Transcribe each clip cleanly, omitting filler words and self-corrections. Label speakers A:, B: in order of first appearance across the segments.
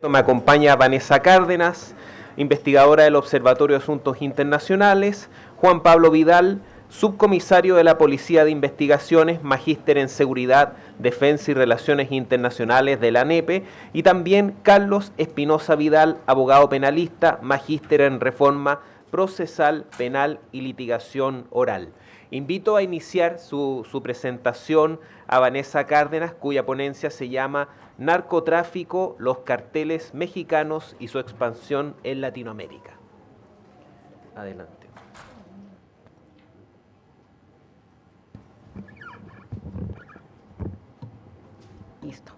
A: Me acompaña Vanessa Cárdenas, investigadora del Observatorio de Asuntos Internacionales, Juan Pablo Vidal, subcomisario de la Policía de Investigaciones, magíster en Seguridad, Defensa y Relaciones Internacionales de la ANEPE, y también Carlos Espinosa Vidal, abogado penalista, magíster en Reforma Procesal, Penal y Litigación Oral. Invito a iniciar su presentación a Vanessa Cárdenas, cuya ponencia se llama Narcotráfico, los carteles mexicanos y su expansión en Latinoamérica. Adelante.
B: Listo.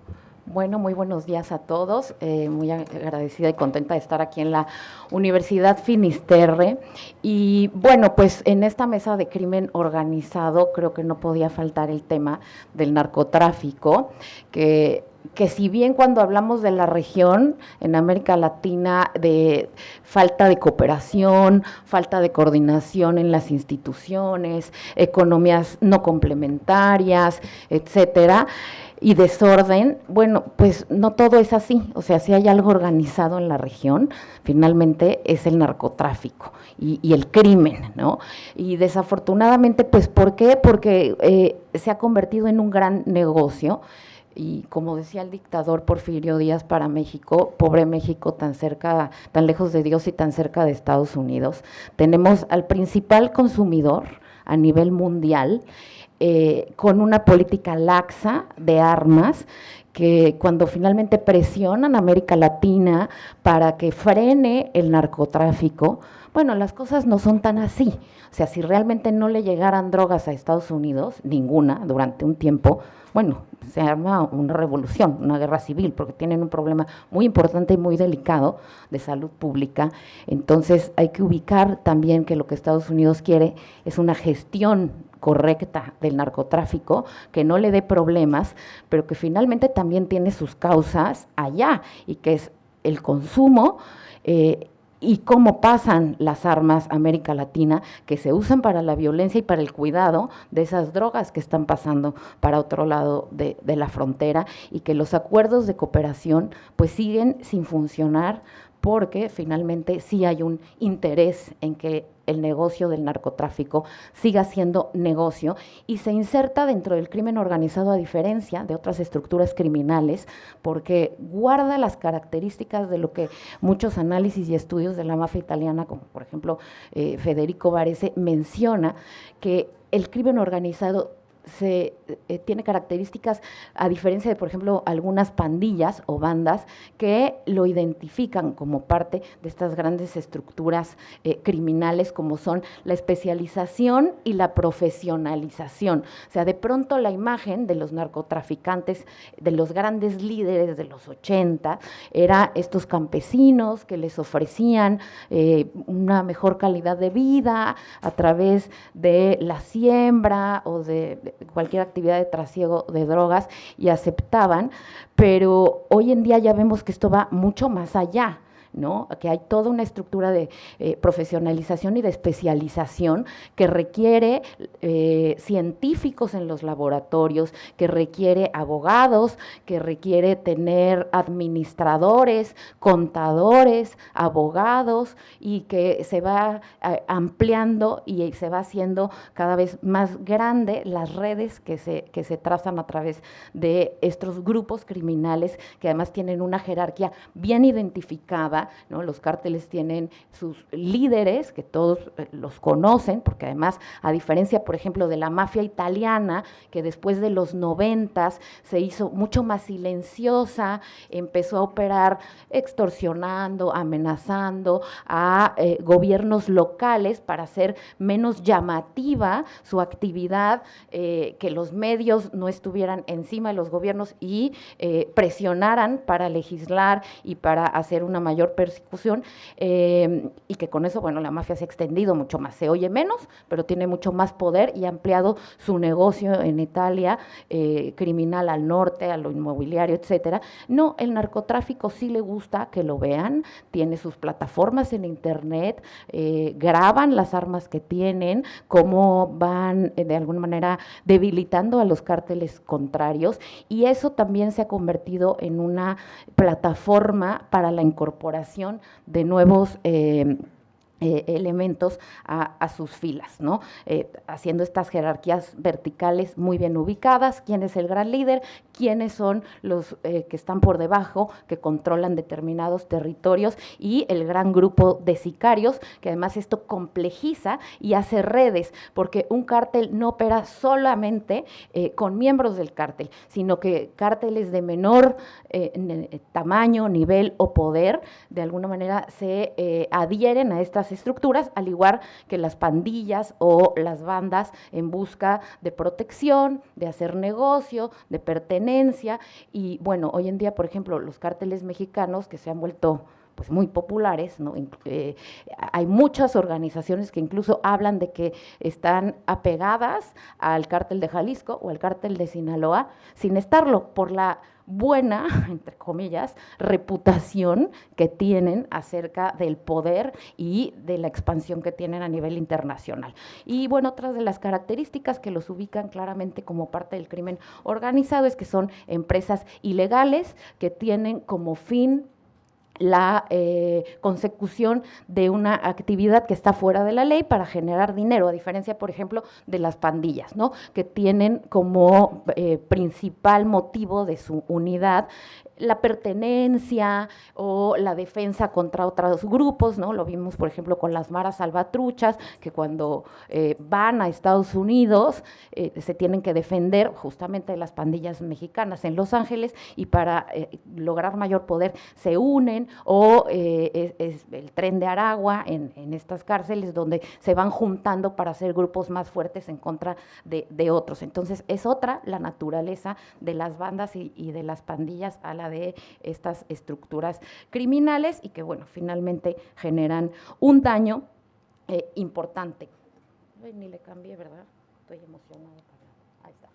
B: Bueno, muy buenos días a todos. Muy agradecida y contenta de estar aquí en la Universidad Finisterre. Y bueno, pues en esta mesa de crimen organizado creo que no podía faltar el tema del narcotráfico, que si bien cuando hablamos de la región en América Latina de falta de cooperación, falta de coordinación en las instituciones, economías no complementarias, etcétera, y desorden, bueno, pues no todo es así. O sea, si hay algo organizado en la región, finalmente es el narcotráfico y el crimen, ¿no? Y desafortunadamente, pues, ¿por qué? Porque se ha convertido en un gran negocio. Y como decía el dictador Porfirio Díaz para México, pobre México, tan cerca, tan lejos de Dios y tan cerca de Estados Unidos, tenemos al principal consumidor a nivel mundial, con una política laxa de armas, que cuando finalmente presionan a América Latina para que frene el narcotráfico, bueno, las cosas no son tan así. O sea, si realmente no le llegaran drogas a Estados Unidos, ninguna, durante un tiempo, bueno, se arma una revolución, una guerra civil, porque tienen un problema muy importante y muy delicado de salud pública. Entonces hay que ubicar también que lo que Estados Unidos quiere es una gestión correcta del narcotráfico, que no le dé problemas, pero que finalmente también tiene sus causas allá, y que es el consumo, y cómo pasan las armas a América Latina, que se usan para la violencia y para el cuidado de esas drogas que están pasando para otro lado de la frontera, y que los acuerdos de cooperación pues siguen sin funcionar, porque finalmente sí hay un interés en que el negocio del narcotráfico siga siendo negocio y se inserta dentro del crimen organizado, a diferencia de otras estructuras criminales, porque guarda las características de lo que muchos análisis y estudios de la mafia italiana, como por ejemplo Federico Varese, menciona que el crimen organizado tiene características, a diferencia de, por ejemplo, algunas pandillas o bandas que lo identifican como parte de estas grandes estructuras criminales, como son la especialización y la profesionalización. O sea, de pronto la imagen de los narcotraficantes, de los grandes líderes de los 80, era estos campesinos que les ofrecían una mejor calidad de vida a través de la siembra o de cualquier actividad de trasiego de drogas, y aceptaban, pero hoy en día ya vemos que esto va mucho más allá, ¿no? Que hay toda una estructura de profesionalización y de especialización que requiere científicos en los laboratorios, que requiere abogados, que requiere tener administradores, contadores, abogados, y que se va ampliando y se va haciendo cada vez más grande las redes que se trazan a través de estos grupos criminales, que además tienen una jerarquía bien identificada, ¿no? Los cárteles tienen sus líderes, que todos los conocen, porque además, a diferencia, por ejemplo, de la mafia italiana, que después de los 90s se hizo mucho más silenciosa, empezó a operar extorsionando, amenazando a gobiernos locales para hacer menos llamativa su actividad, que los medios no estuvieran encima de los gobiernos y presionaran para legislar y para hacer una mayor mayor persecución, y que con eso, bueno, la mafia se ha extendido mucho más, se oye menos, pero tiene mucho más poder y ha ampliado su negocio en Italia, criminal al norte, a lo inmobiliario, etcétera. No, el narcotráfico sí le gusta que lo vean, tiene sus plataformas en internet, graban las armas que tienen, cómo van de alguna manera debilitando a los cárteles contrarios, y eso también se ha convertido en una plataforma para la incorporación de nuevos elementos a sus filas, ¿no? Haciendo estas jerarquías verticales muy bien ubicadas, quién es el gran líder, quiénes son los que están por debajo, que controlan determinados territorios, y el gran grupo de sicarios, que además esto complejiza y hace redes, porque un cártel no opera solamente con miembros del cártel, sino que cárteles de menor tamaño, nivel o poder, de alguna manera se adhieren a estas estructuras, al igual que las pandillas o las bandas en busca de protección, de hacer negocio, de pertenencia. Y bueno, hoy en día, por ejemplo, los cárteles mexicanos que se han vuelto pues muy populares, ¿no? Hay muchas organizaciones que incluso hablan de que están apegadas al cártel de Jalisco o al cártel de Sinaloa, sin estarlo, por la buena, entre comillas, reputación que tienen acerca del poder y de la expansión que tienen a nivel internacional. Y bueno, otras de las características que los ubican claramente como parte del crimen organizado es que son empresas ilegales que tienen como fin la consecución de una actividad que está fuera de la ley para generar dinero, a diferencia, por ejemplo, de las pandillas, ¿no? Que tienen como principal motivo de su unidad la pertenencia o la defensa contra otros grupos, ¿no? Lo vimos, por ejemplo, con las maras salvatruchas, que cuando van a Estados Unidos se tienen que defender justamente de las pandillas mexicanas en Los Ángeles, y para lograr mayor poder se unen, o es el Tren de Aragua en estas cárceles, donde se van juntando para hacer grupos más fuertes en contra de otros. Entonces, es otra la naturaleza de las bandas y de las pandillas a la de estas estructuras criminales, y que, bueno, finalmente generan un daño importante. Ay, ni le cambié, ¿verdad? Estoy emocionada. Ahí está.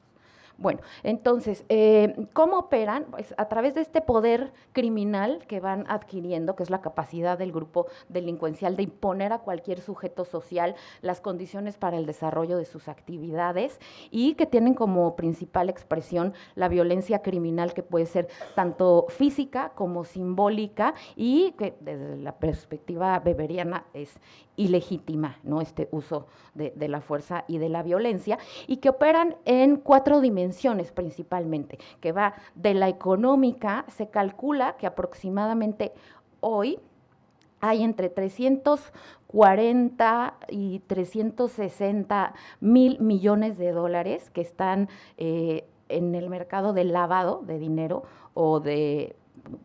B: Bueno, entonces, ¿cómo operan? Pues a través de este poder criminal que van adquiriendo, que es la capacidad del grupo delincuencial de imponer a cualquier sujeto social las condiciones para el desarrollo de sus actividades, y que tienen como principal expresión la violencia criminal, que puede ser tanto física como simbólica, y que desde la perspectiva weberiana es ilegítima, ¿no? Este uso de la fuerza y de la violencia, y que operan en 4 dimensiones principalmente, que va de la económica. Se calcula que aproximadamente hoy hay entre 340 y 360 mil millones de dólares que están en el mercado del lavado de dinero o de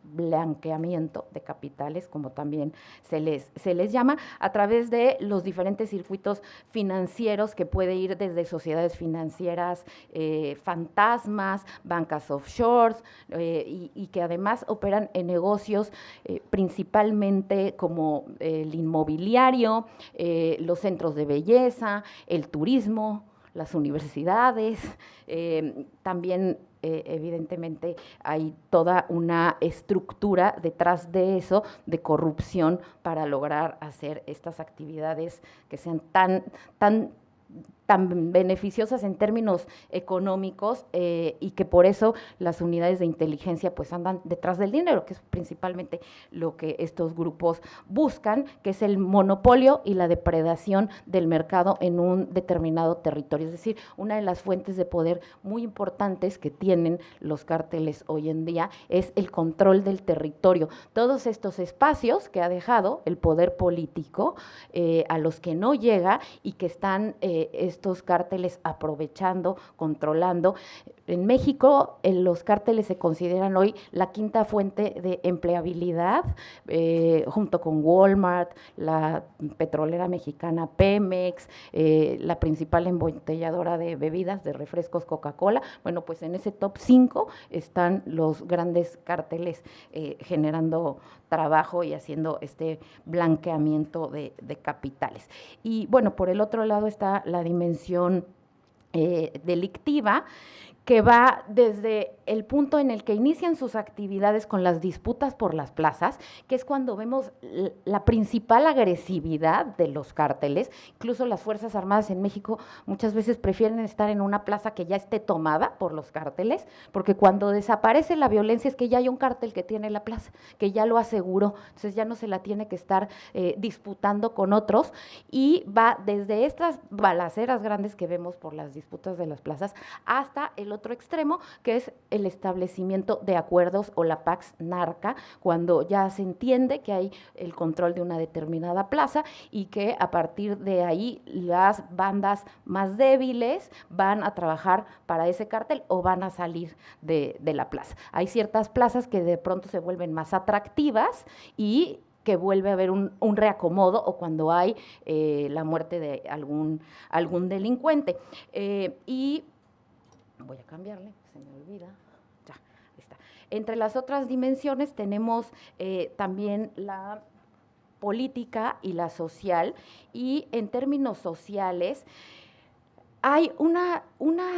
B: blanqueamiento de capitales, como también se les llama, a través de los diferentes circuitos financieros, que puede ir desde sociedades financieras fantasmas, bancas offshores, y que además operan en negocios principalmente como el inmobiliario, los centros de belleza, el turismo, las universidades, también evidentemente hay toda una estructura detrás de eso, de corrupción, para lograr hacer estas actividades que sean tan beneficiosas en términos económicos, y que por eso las unidades de inteligencia pues andan detrás del dinero, que es principalmente lo que estos grupos buscan, que es el monopolio y la depredación del mercado en un determinado territorio. Es decir, una de las fuentes de poder muy importantes que tienen los cárteles hoy en día es el control del territorio. Todos estos espacios que ha dejado el poder político, a los que no llega, y que están estos cárteles aprovechando, controlando. En México, los cárteles se consideran hoy la quinta fuente de empleabilidad, junto con Walmart, la petrolera mexicana Pemex, la principal embotelladora de bebidas, de refrescos Coca-Cola. Bueno, pues en ese top 5 están los grandes cárteles generando trabajo y haciendo este blanqueamiento de capitales. Y bueno, por el otro lado está la dimensión delictiva, que va desde el punto en el que inician sus actividades con las disputas por las plazas, que es cuando vemos la principal agresividad de los cárteles. Incluso las Fuerzas Armadas en México muchas veces prefieren estar en una plaza que ya esté tomada por los cárteles, porque cuando desaparece la violencia es que ya hay un cártel que tiene la plaza, que ya lo aseguró, entonces ya no se la tiene que estar disputando con otros, y va desde estas balaceras grandes que vemos por las disputas de las plazas hasta el otro extremo, que es el establecimiento de acuerdos o la Pax Narca, cuando ya se entiende que hay el control de una determinada plaza y que a partir de ahí las bandas más débiles van a trabajar para ese cártel o van a salir de la plaza. Hay ciertas plazas que de pronto se vuelven más atractivas y que vuelve a haber un reacomodo o cuando hay la muerte de algún delincuente. Y voy a cambiarle, se me olvida. Ya, está. Entre las otras dimensiones tenemos también la política y la social, y en términos sociales hay una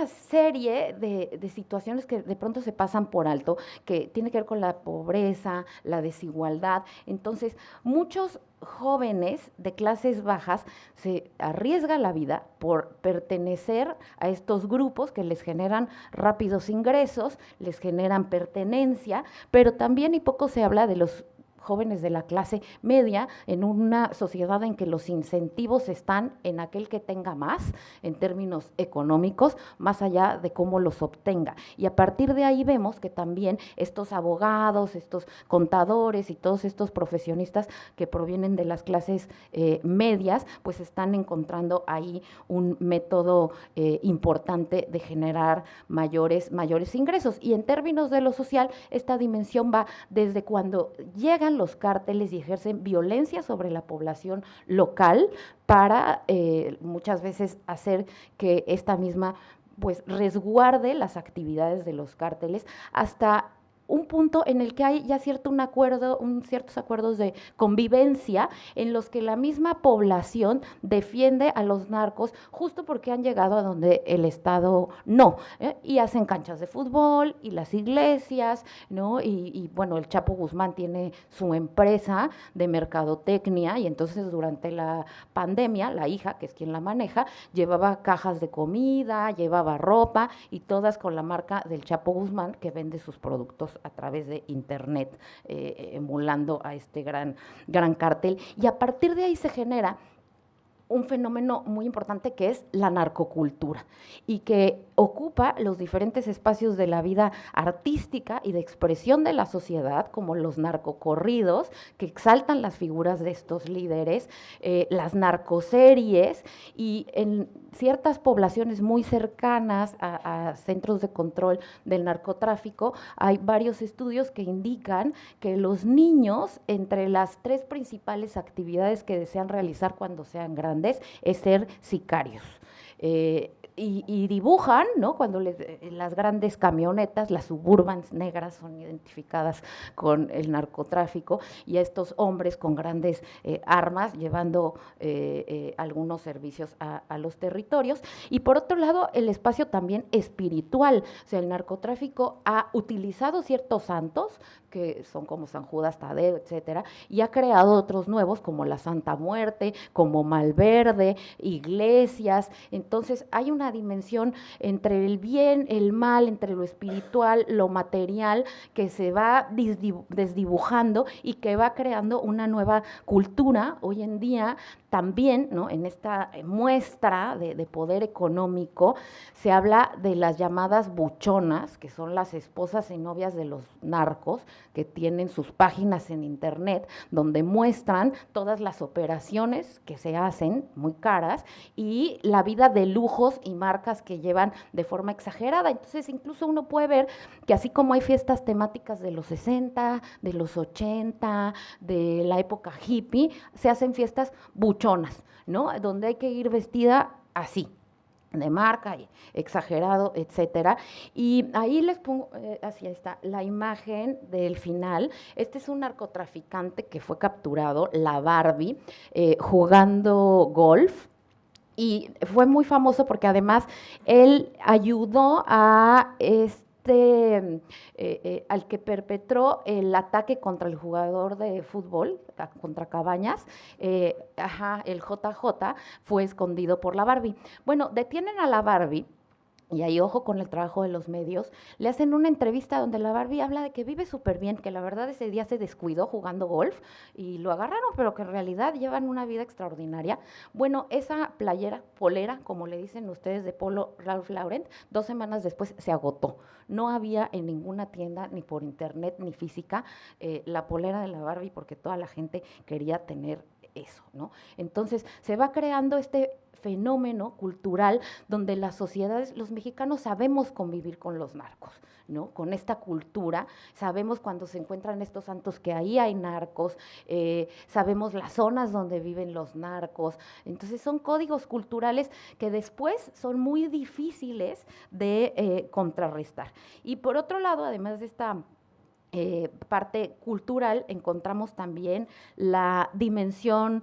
B: serie de situaciones que de pronto se pasan por alto, que tiene que ver con la pobreza, la desigualdad. Entonces, muchos jóvenes de clases bajas se arriesgan la vida por pertenecer a estos grupos que les generan rápidos ingresos, les generan pertenencia, pero también y poco se habla de los jóvenes de la clase media en una sociedad en que los incentivos están en aquel que tenga más en términos económicos, más allá de cómo los obtenga. Y a partir de ahí vemos que también estos abogados, estos contadores y todos estos profesionistas que provienen de las clases medias, pues están encontrando ahí un método importante de generar mayores ingresos. Y en términos de lo social, esta dimensión va desde cuando llegan los cárteles y ejercen violencia sobre la población local para muchas veces hacer que esta misma pues resguarde las actividades de los cárteles, hasta un punto en el que hay ya ciertos acuerdos de convivencia en los que la misma población defiende a los narcos justo porque han llegado a donde el Estado no, y hacen canchas de fútbol y las iglesias, ¿no? Y bueno, el Chapo Guzmán tiene su empresa de mercadotecnia y entonces durante la pandemia, la hija, que es quien la maneja, llevaba cajas de comida, llevaba ropa y todas con la marca del Chapo Guzmán, que vende sus productos a través de internet, emulando a este gran cártel. Y a partir de ahí se genera un fenómeno muy importante que es la narcocultura y que ocupa los diferentes espacios de la vida artística y de expresión de la sociedad, como los narcocorridos, que exaltan las figuras de estos líderes, las narcoseries, y en ciertas poblaciones muy cercanas a centros de control del narcotráfico, hay varios estudios que indican que los niños, entre las 3 principales actividades que desean realizar cuando sean grandes, es ser sicarios. Y dibujan, ¿no? Cuando las grandes camionetas, las Suburbans negras, son identificadas con el narcotráfico, y a estos hombres con grandes armas llevando algunos servicios a los territorios. Y por otro lado, el espacio también espiritual, o sea, el narcotráfico ha utilizado ciertos santos, que son como San Judas Tadeo, etcétera, y ha creado otros nuevos como la Santa Muerte, como Malverde, iglesias. Entonces hay una dimensión entre el bien, el mal, entre lo espiritual, lo material, que se va desdibujando y que va creando una nueva cultura hoy en día también, ¿no?, en esta muestra de poder económico se habla de las llamadas buchonas, que son las esposas y novias de los narcos, que tienen sus páginas en internet, donde muestran todas las operaciones que se hacen, muy caras, y la vida de lujos y marcas que llevan de forma exagerada. Entonces, incluso uno puede ver que así como hay fiestas temáticas de los 60, de los 80, de la época hippie, se hacen fiestas buchonas, ¿no?, donde hay que ir vestida así, de marca, exagerado, etcétera. Y ahí les pongo, así está, la imagen del final. Este es un narcotraficante que fue capturado, la Barbie, jugando golf. Y fue muy famoso porque además él ayudó a al que perpetró el ataque contra el jugador de fútbol, contra Cabañas, el JJ, fue escondido por la Barbie. Bueno, detienen a la Barbie. Y ahí, ojo con el trabajo de los medios, le hacen una entrevista donde la Barbie habla de que vive súper bien, que la verdad ese día se descuidó jugando golf y lo agarraron, pero que en realidad llevan una vida extraordinaria. Bueno, esa polera, como le dicen ustedes, de polo Ralph Lauren, 2 semanas después se agotó. No había en ninguna tienda, ni por internet, ni física, la polera de la Barbie, porque toda la gente quería tener eso, ¿no? Entonces se va creando este fenómeno cultural donde las sociedades, los mexicanos sabemos convivir con los narcos, ¿no?, con esta cultura, sabemos cuando se encuentran estos santos que ahí hay narcos, sabemos las zonas donde viven los narcos. Entonces son códigos culturales que después son muy difíciles de contrarrestar. Y por otro lado, además de esta parte cultural, encontramos también la dimensión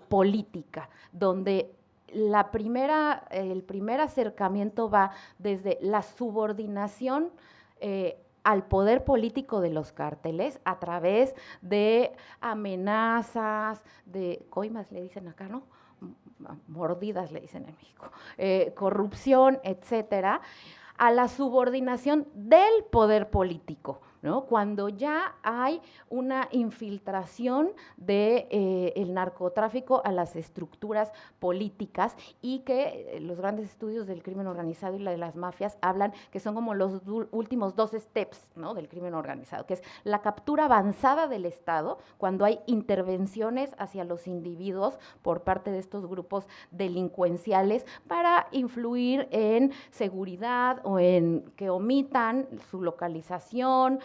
B: política, donde el primer acercamiento va desde la subordinación al poder político de los cárteles a través de amenazas, de coimas le dicen acá, ¿no?, mordidas le dicen en México, corrupción, etcétera, a la subordinación del poder político, ¿no?, cuando ya hay una infiltración del narcotráfico a las estructuras políticas y que los grandes estudios del crimen organizado y de las mafias hablan que son como los últimos 2 steps, ¿no?, del crimen organizado, que es la captura avanzada del Estado, cuando hay intervenciones hacia los individuos por parte de estos grupos delincuenciales para influir en seguridad o en que omitan su localización,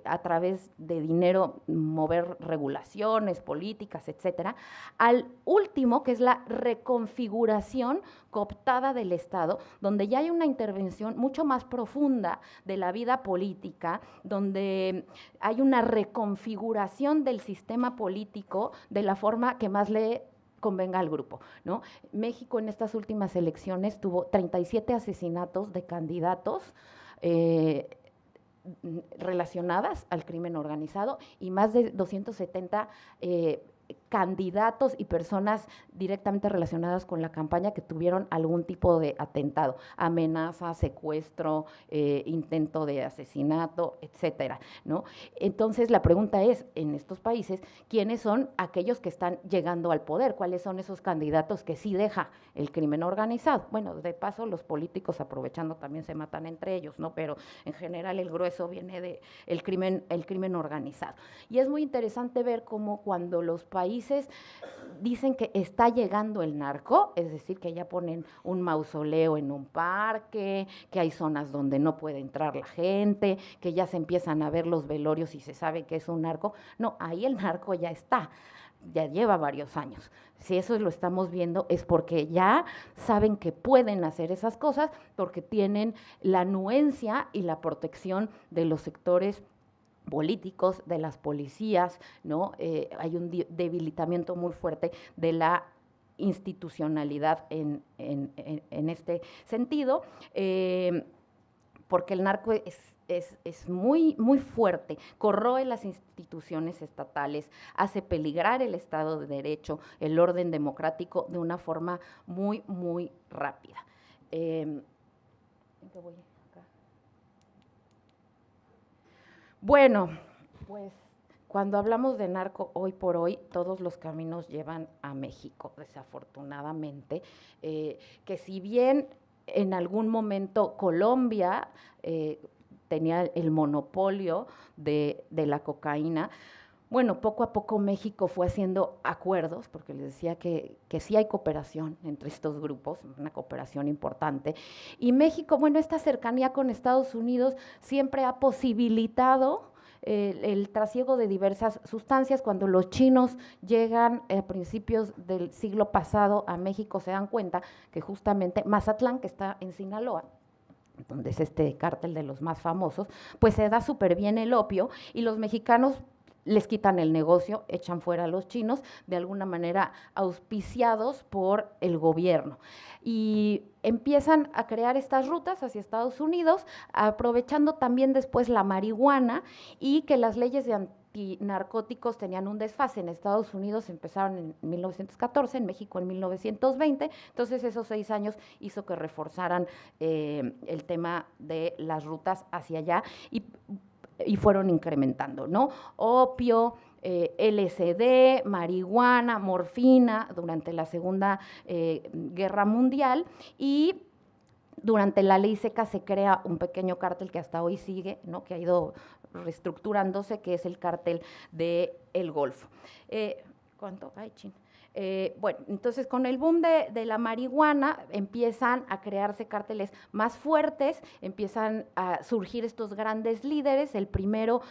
B: a través de dinero mover regulaciones, políticas, etcétera, al último, que es la reconfiguración cooptada del Estado, donde ya hay una intervención mucho más profunda de la vida política, donde hay una reconfiguración del sistema político de la forma que más le convenga al grupo, ¿no? México en estas últimas elecciones tuvo 37 asesinatos de candidatos relacionadas al crimen organizado y más de 270 candidatos y personas directamente relacionadas con la campaña que tuvieron algún tipo de atentado, amenaza, secuestro, intento de asesinato, etcétera, ¿no? Entonces la pregunta es, en estos países, ¿quiénes son aquellos que están llegando al poder? ¿Cuáles son esos candidatos que sí deja el crimen organizado? Bueno, de paso los políticos aprovechando también se matan entre ellos, ¿no? Pero en general el grueso viene de el crimen organizado. Y es muy interesante ver cómo cuando los países dicen que está llegando el narco, es decir, que ya ponen un mausoleo en un parque, que hay zonas donde no puede entrar la gente, que ya se empiezan a ver los velorios y se sabe que es un narco. No, ahí el narco ya está, ya lleva varios años. Si eso lo estamos viendo es porque ya saben que pueden hacer esas cosas, porque tienen la anuencia y la protección de los sectores políticos, de las policías, ¿no? Hay un debilitamiento muy fuerte de la institucionalidad en este sentido, porque el narco es muy, muy fuerte, corroe las instituciones estatales, hace peligrar el Estado de Derecho, el orden democrático de una forma muy, muy rápida. ¿En qué voy acá? Bueno, pues cuando hablamos de narco, hoy por hoy, todos los caminos llevan a México, desafortunadamente, que si bien en algún momento Colombia tenía el monopolio de la cocaína, bueno, poco a poco México fue haciendo acuerdos, porque les decía que sí hay cooperación entre estos grupos, una cooperación importante, y México, bueno, esta cercanía con Estados Unidos siempre ha posibilitado el trasiego de diversas sustancias. Cuando los chinos llegan a principios del siglo pasado a México, se dan cuenta que justamente Mazatlán, que está en Sinaloa, donde es este cártel de los más famosos, pues se da súper bien el opio y los mexicanos les quitan el negocio, echan fuera a los chinos, de alguna manera auspiciados por el gobierno. Y empiezan a crear estas rutas hacia Estados Unidos, aprovechando también después la marihuana y que las leyes de antinarcóticos tenían un desfase. En Estados Unidos empezaron en 1914, en México en 1920, entonces esos 6 años hizo que reforzaran el tema de las rutas hacia allá y fueron incrementando, ¿no? Opio, LSD, marihuana, morfina durante la Segunda Guerra Mundial y durante la ley seca se crea un pequeño cártel que hasta hoy sigue, ¿no? Que ha ido reestructurándose, que es el cártel del Golfo. ¿Cuánto? Ay, chin. Bueno, entonces con el boom de la marihuana empiezan a crearse cárteles más fuertes, empiezan a surgir estos grandes líderes, el primero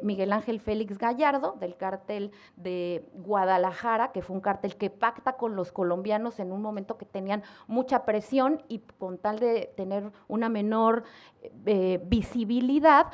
B: Miguel Ángel Félix Gallardo, del cártel de Guadalajara, que fue un cártel que pacta con los colombianos en un momento que tenían mucha presión y con tal de tener una menor visibilidad,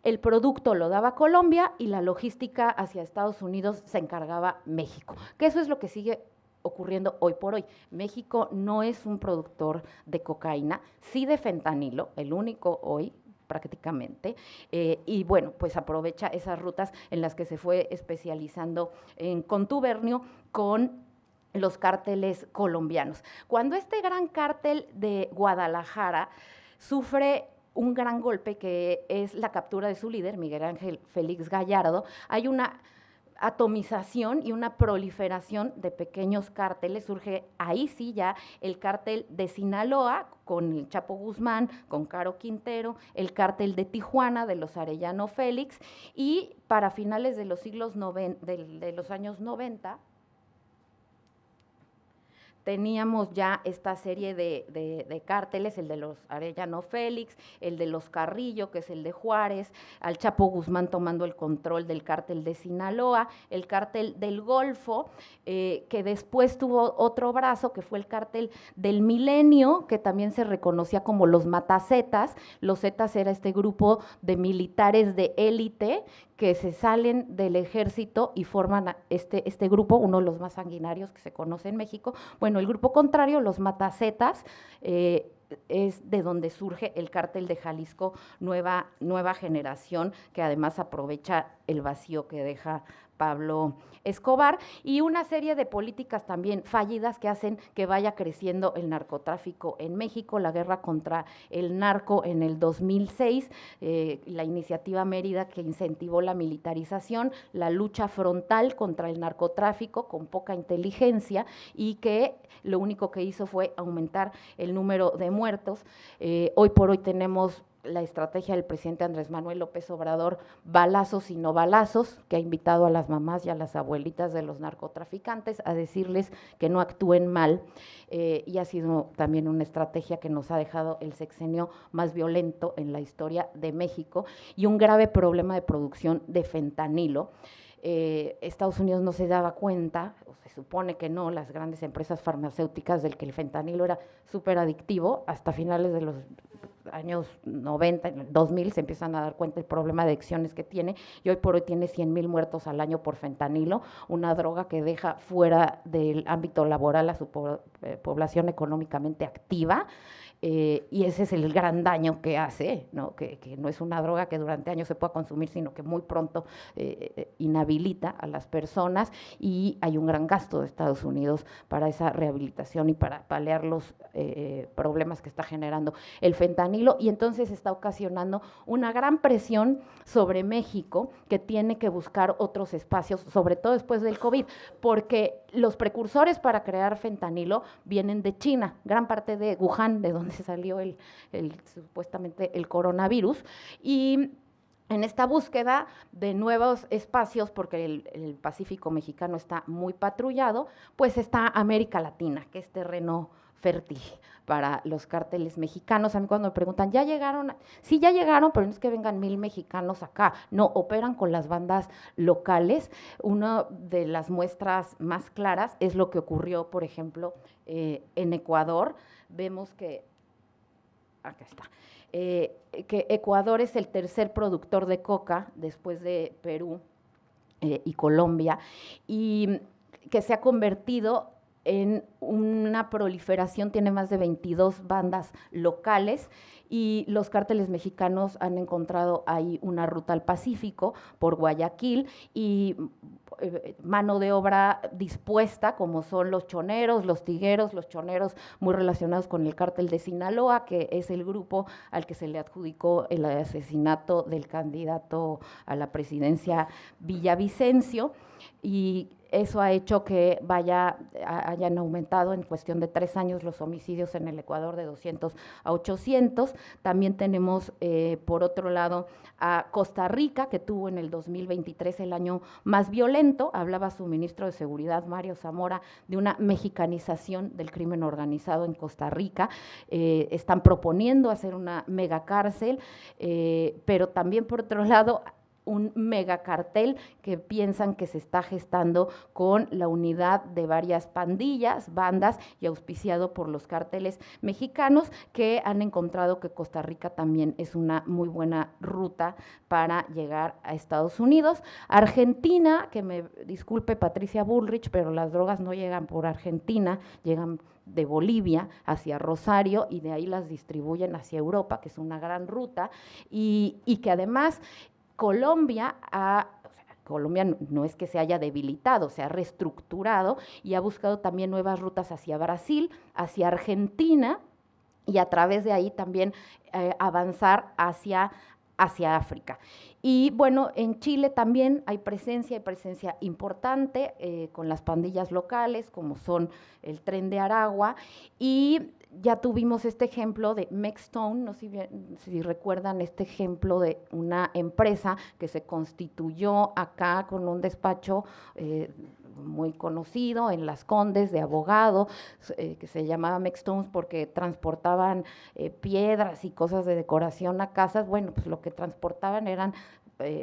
B: el producto lo daba Colombia y la logística hacia Estados Unidos se encargaba México, que eso es lo que sigue ocurriendo hoy por hoy. México no es un productor de cocaína, sí de fentanilo, el único hoy prácticamente, y bueno, pues aprovecha esas rutas en las que se fue especializando en contubernio con los cárteles colombianos. Cuando este gran cártel de Guadalajara sufre un gran golpe, que es la captura de su líder, Miguel Ángel Félix Gallardo, hay una atomización y una proliferación de pequeños cárteles. Surge ahí sí ya el cártel de Sinaloa con el Chapo Guzmán, con Caro Quintero, el cártel de Tijuana de los Arellano Félix, y para finales de los años 90 teníamos ya esta serie de cárteles, el de los Arellano Félix, el de los Carrillo, que es el de Juárez, al Chapo Guzmán tomando el control del cártel de Sinaloa, el cártel del Golfo, que después tuvo otro brazo, que fue el cártel del Milenio, que también se reconocía como los Matazetas. Los Zetas era este grupo de militares de élite que se salen del ejército y forman este grupo, uno de los más sanguinarios que se conoce en México. Bueno, el grupo contrario, los Matazetas, es de donde surge el cártel de Jalisco Nueva Generación, que además aprovecha el vacío que deja Pablo Escobar, y una serie de políticas también fallidas que hacen que vaya creciendo el narcotráfico en México. La guerra contra el narco en el 2006, la iniciativa Mérida, que incentivó la militarización, la lucha frontal contra el narcotráfico con poca inteligencia y que lo único que hizo fue aumentar el número de muertos. Hoy por hoy tenemos la estrategia del presidente Andrés Manuel López Obrador, balazos y no balazos, que ha invitado a las mamás y a las abuelitas de los narcotraficantes a decirles que no actúen mal, y ha sido también una estrategia que nos ha dejado el sexenio más violento en la historia de México y un grave problema de producción de fentanilo. Estados Unidos no se daba cuenta, o se supone que no, las grandes empresas farmacéuticas, del que el fentanilo era súper adictivo. Hasta finales de los años 90, 2000 se empiezan a dar cuenta del problema de adicciones que tiene, y hoy por hoy tiene 100,000 muertos al año por fentanilo, una droga que deja fuera del ámbito laboral a su población económicamente activa. y ese es el gran daño que hace, ¿no? Que no es una droga que durante años se pueda consumir, sino que muy pronto inhabilita a las personas, y hay un gran gasto de Estados Unidos para esa rehabilitación y para paliar los problemas que está generando el fentanilo, y entonces está ocasionando una gran presión sobre México, que tiene que buscar otros espacios, sobre todo después del COVID, porque los precursores para crear fentanilo vienen de China, gran parte de Wuhan, de donde salió supuestamente el coronavirus, y en esta búsqueda de nuevos espacios, porque el Pacífico mexicano está muy patrullado, pues está América Latina, que es terreno fértil para los cárteles mexicanos. A mí cuando me preguntan, ¿ya llegaron? Sí, ya llegaron, pero no es que vengan 1000 mexicanos acá, no, operan con las bandas locales. Una de las muestras más claras es lo que ocurrió, por ejemplo, en Ecuador. Vemos que, acá está, que Ecuador es el tercer productor de coca después de Perú y Colombia, y que se ha convertido en una proliferación, tiene más de 22 bandas locales, y los cárteles mexicanos han encontrado ahí una ruta al Pacífico por Guayaquil, y mano de obra dispuesta, como son los choneros, los tigueros, los choneros muy relacionados con el cártel de Sinaloa, que es el grupo al que se le adjudicó el asesinato del candidato a la presidencia Villavicencio, y eso ha hecho que hayan aumentado en cuestión de 3 años los homicidios en el Ecuador de 200 a 800. También tenemos, por otro lado, a Costa Rica, que tuvo en el 2023 el año más violento. Hablaba su ministro de Seguridad, Mario Zamora, de una mexicanización del crimen organizado en Costa Rica. Están proponiendo hacer una megacárcel, pero también, por otro lado, un megacartel que piensan que se está gestando con la unidad de varias pandillas, bandas, y auspiciado por los cárteles mexicanos, que han encontrado que Costa Rica también es una muy buena ruta para llegar a Estados Unidos. Argentina, que me disculpe Patricia Bullrich, pero las drogas no llegan por Argentina, llegan de Bolivia hacia Rosario, y de ahí las distribuyen hacia Europa, que es una gran ruta, y que además Colombia no es que se haya debilitado, se ha reestructurado y ha buscado también nuevas rutas hacia Brasil, hacia Argentina, y a través de ahí también avanzar hacia África. Y bueno, en Chile también hay presencia importante con las pandillas locales, como son el Tren de Aragua, y ya tuvimos este ejemplo de Mexstone, no sé si recuerdan este ejemplo de una empresa que se constituyó acá con un despacho muy conocido en Las Condes, de abogado, que se llamaba Mexstones porque transportaban piedras y cosas de decoración a casas. Bueno, pues lo que transportaban eran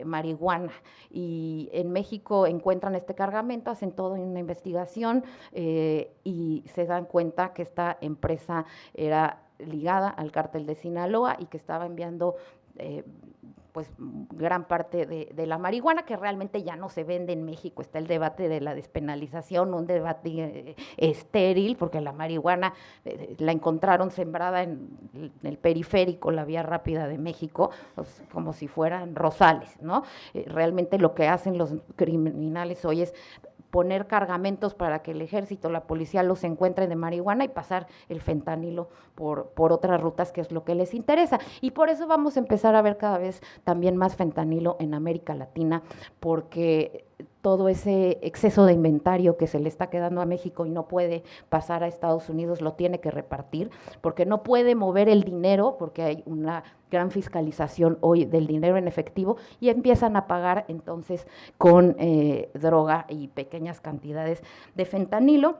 B: marihuana, y en México encuentran este cargamento, hacen toda una investigación y se dan cuenta que esta empresa era ligada al cártel de Sinaloa y que estaba enviando pues gran parte de la marihuana, que realmente ya no se vende en México. Está el debate de la despenalización, un debate estéril, porque la marihuana la encontraron sembrada en el periférico, la vía rápida de México, pues, como si fueran rosales, ¿no? Realmente lo que hacen los criminales hoy es poner cargamentos para que el ejército, la policía los encuentren de marihuana y pasar el fentanilo por otras rutas, que es lo que les interesa. Y por eso vamos a empezar a ver cada vez también más fentanilo en América Latina, porque todo ese exceso de inventario que se le está quedando a México y no puede pasar a Estados Unidos, lo tiene que repartir, porque no puede mover el dinero, porque hay una gran fiscalización hoy del dinero en efectivo, y empiezan a pagar entonces con droga y pequeñas cantidades de fentanilo.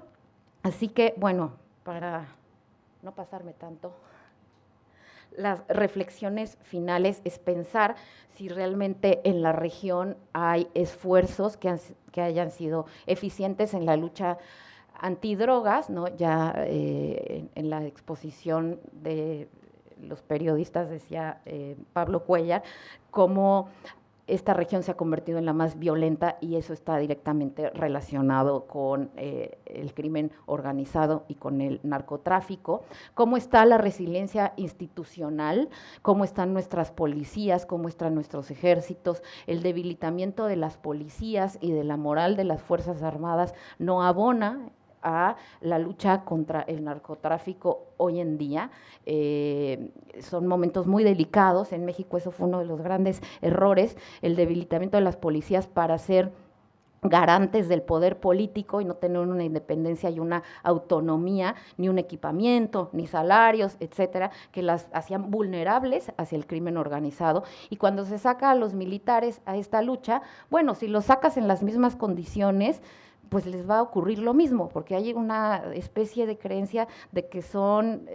B: Así que, bueno, para no pasarme tanto, las reflexiones finales es pensar si realmente en la región hay esfuerzos que hayan sido eficientes en la lucha antidrogas, ¿no? Ya en la exposición de los periodistas decía Pablo Cuellar, cómo esta región se ha convertido en la más violenta y eso está directamente relacionado con el crimen organizado y con el narcotráfico. ¿Cómo está la resiliencia institucional? ¿Cómo están nuestras policías? ¿Cómo están nuestros ejércitos? El debilitamiento de las policías y de la moral de las Fuerzas Armadas no abona a la lucha contra el narcotráfico hoy en día. Son momentos muy delicados. En México eso fue uno de los grandes errores, el debilitamiento de las policías para ser garantes del poder político y no tener una independencia y una autonomía, ni un equipamiento, ni salarios, etcétera, que las hacían vulnerables hacia el crimen organizado. Y cuando se saca a los militares a esta lucha, bueno, si los sacas en las mismas condiciones, pues les va a ocurrir lo mismo, porque hay una especie de creencia de que son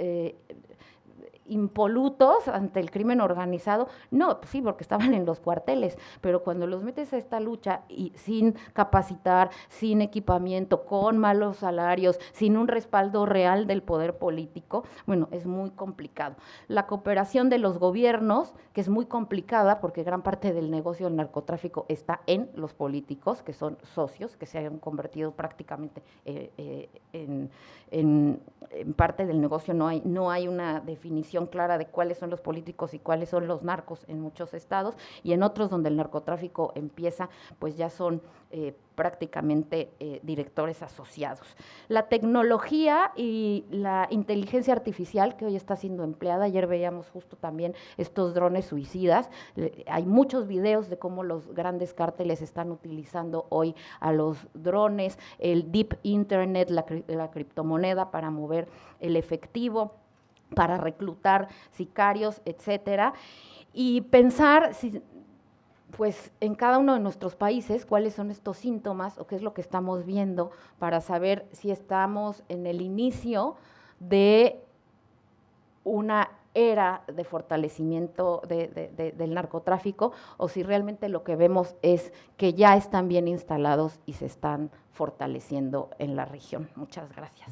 B: impolutos ante el crimen organizado. No, pues sí, porque estaban en los cuarteles, pero cuando los metes a esta lucha y sin capacitar, sin equipamiento, con malos salarios, sin un respaldo real del poder político, bueno, es muy complicado. La cooperación de los gobiernos, que es muy complicada porque gran parte del negocio del narcotráfico está en los políticos, que son socios, que se han convertido prácticamente en parte del negocio. No hay una definición clara de cuáles son los políticos y cuáles son los narcos en muchos estados, y en otros donde el narcotráfico empieza, pues ya son prácticamente directores asociados. La tecnología y la inteligencia artificial que hoy está siendo empleada, ayer veíamos justo también estos drones suicidas, hay muchos videos de cómo los grandes cárteles están utilizando hoy a los drones, el deep internet, la criptomoneda para mover el efectivo, para reclutar sicarios, etcétera, y pensar pues en cada uno de nuestros países cuáles son estos síntomas o qué es lo que estamos viendo para saber si estamos en el inicio de una era de fortalecimiento del narcotráfico o si realmente lo que vemos es que ya están bien instalados y se están fortaleciendo en la región. Muchas gracias.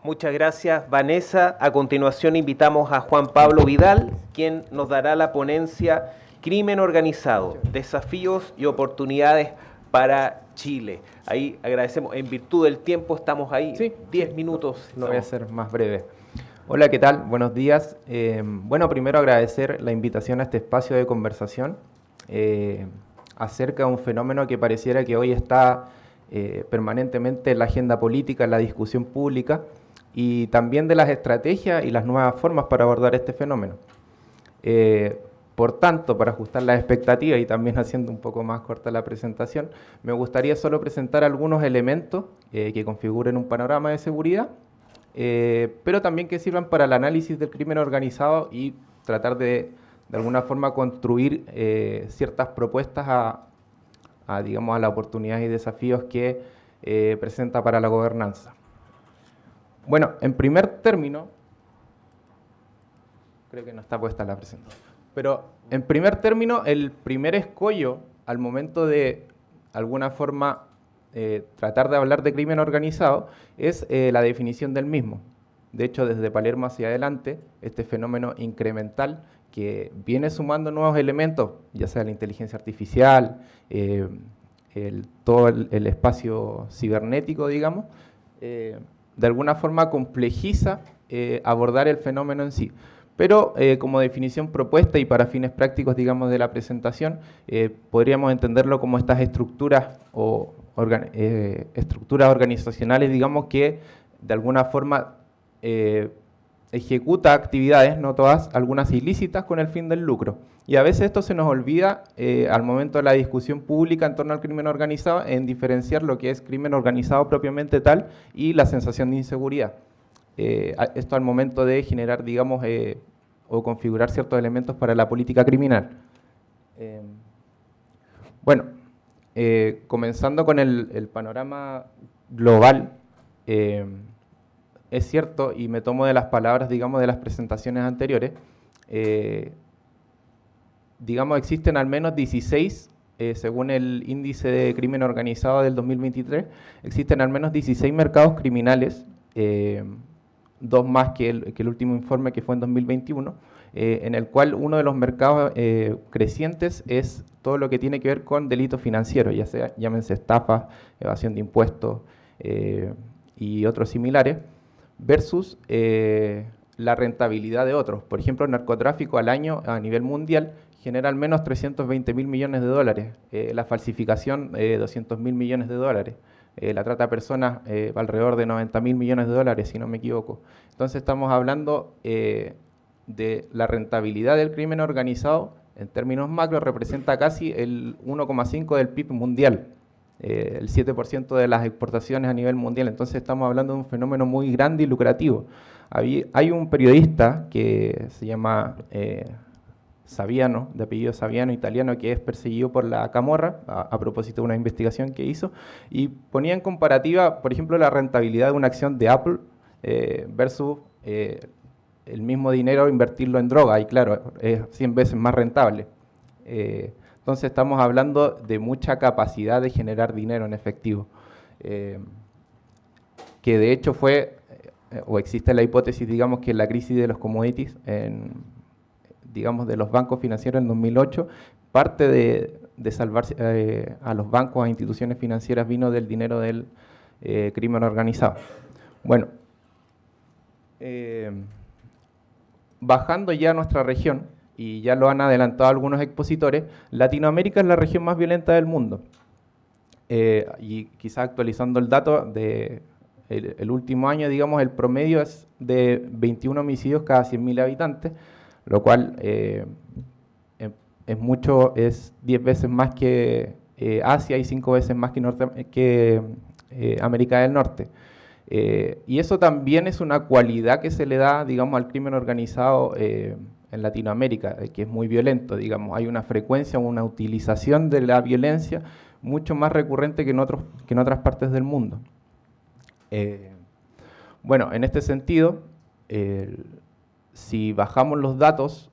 A: Muchas gracias, Vanessa. A continuación invitamos a Juan Pablo Vidal, quien nos dará la ponencia Crimen Organizado, Desafíos y Oportunidades para Chile. Ahí agradecemos, en virtud del tiempo estamos ahí,
C: sí,
A: 10 minutos.
C: Lo voy a hacer más breve. Hola, ¿qué tal? Buenos días. Bueno, primero agradecer la invitación a este espacio de conversación acerca de un fenómeno que pareciera que hoy está permanentemente en la agenda política, en la discusión pública, y también de las estrategias y las nuevas formas para abordar este fenómeno. Por tanto, para ajustar las expectativas y también haciendo un poco más corta la presentación, me gustaría solo presentar algunos elementos que configuren un panorama de seguridad, pero también que sirvan para el análisis del crimen organizado y tratar de alguna forma construir ciertas propuestas digamos, a las oportunidades y desafíos que presenta para la gobernanza. Bueno, en primer término, creo que no está puesta la presentación, pero en primer término, el primer escollo al momento de alguna forma tratar de hablar de crimen organizado es la definición del mismo. De hecho, desde Palermo hacia adelante, este fenómeno incremental que viene sumando nuevos elementos, ya sea la inteligencia artificial, todo el espacio cibernético, digamos, de alguna forma complejiza abordar el fenómeno en sí. Pero como definición propuesta y para fines prácticos, digamos, de la presentación, podríamos entenderlo como estas estructuras o estructuras organizacionales, digamos, que de alguna forma ejecuta actividades, no todas, algunas ilícitas con el fin del lucro. Y a veces esto se nos olvida al momento de la discusión pública en torno al crimen organizado, en diferenciar lo que es crimen organizado propiamente tal y la sensación de inseguridad. Esto al momento de generar, digamos, o configurar ciertos elementos para la política criminal. Bueno, comenzando con el panorama global, es cierto, y me tomo de las palabras, digamos, de las presentaciones anteriores, digamos, existen al menos 16, según el índice de crimen organizado del 2023, existen al menos 16 mercados criminales dos más que el último informe que fue en 2021, en el cual uno de los mercados crecientes es todo lo que tiene que ver con delitos financieros, ya sea, llámense estafas, evasión de impuestos y otros similares, versus la rentabilidad de otros. Por ejemplo, el narcotráfico al año a nivel mundial genera al menos 320.000 millones de dólares, la falsificación 200.000 millones de dólares, la trata de personas alrededor de 90.000 millones de dólares, si no me equivoco. Entonces estamos hablando de la rentabilidad del crimen organizado, en términos macro, representa casi el 1,5 del PIB mundial, el 7% de las exportaciones a nivel mundial. Entonces estamos hablando de un fenómeno muy grande y lucrativo. Hay un periodista que se llama Saviano, de apellido Saviano, italiano, que es perseguido por la Camorra a propósito de una investigación que hizo, y ponía en comparativa, por ejemplo, la rentabilidad de una acción de Apple versus el mismo dinero invertirlo en droga, y claro, es 100 veces más rentable. Entonces estamos hablando de mucha capacidad de generar dinero en efectivo, que de hecho fue, o existe la hipótesis, digamos, que la crisis de los commodities, digamos, de los bancos financieros en 2008, parte de salvar a los bancos, a instituciones financieras, vino del dinero del crimen organizado. Bueno, bajando ya a nuestra región, y ya lo han adelantado algunos expositores, Latinoamérica es la región más violenta del mundo. Y quizá actualizando el dato de el último año, digamos, el promedio es de 21 homicidios cada 100.000 habitantes, lo cual es mucho, es 10 veces más que Asia y 5 veces más que América del Norte. Y eso también es una cualidad que se le da, digamos, al crimen organizado en Latinoamérica, que es muy violento, digamos. Hay una frecuencia, una utilización de la violencia mucho más recurrente que en otras partes del mundo. Bueno, en este sentido, si bajamos los datos,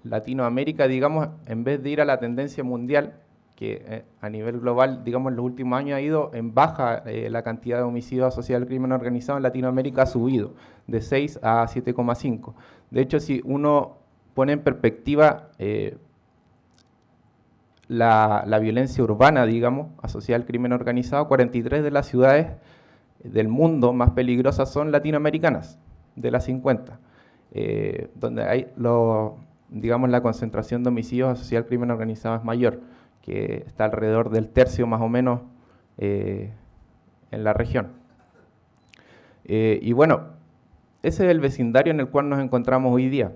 C: Latinoamérica, digamos, en vez de ir a la tendencia mundial, que a nivel global, digamos, en los últimos años ha ido en baja la cantidad de homicidios asociados al crimen organizado, en Latinoamérica ha subido de 6 a 7,5. De hecho, si uno pone en perspectiva la violencia urbana, digamos, asociada al crimen organizado, 43 de las ciudades del mundo más peligrosas son latinoamericanas, de las 50, donde hay, digamos, la concentración de homicidios asociados al crimen organizado es mayor, que está alrededor del tercio más o menos en la región. Y bueno, ese es el vecindario en el cual nos encontramos hoy día.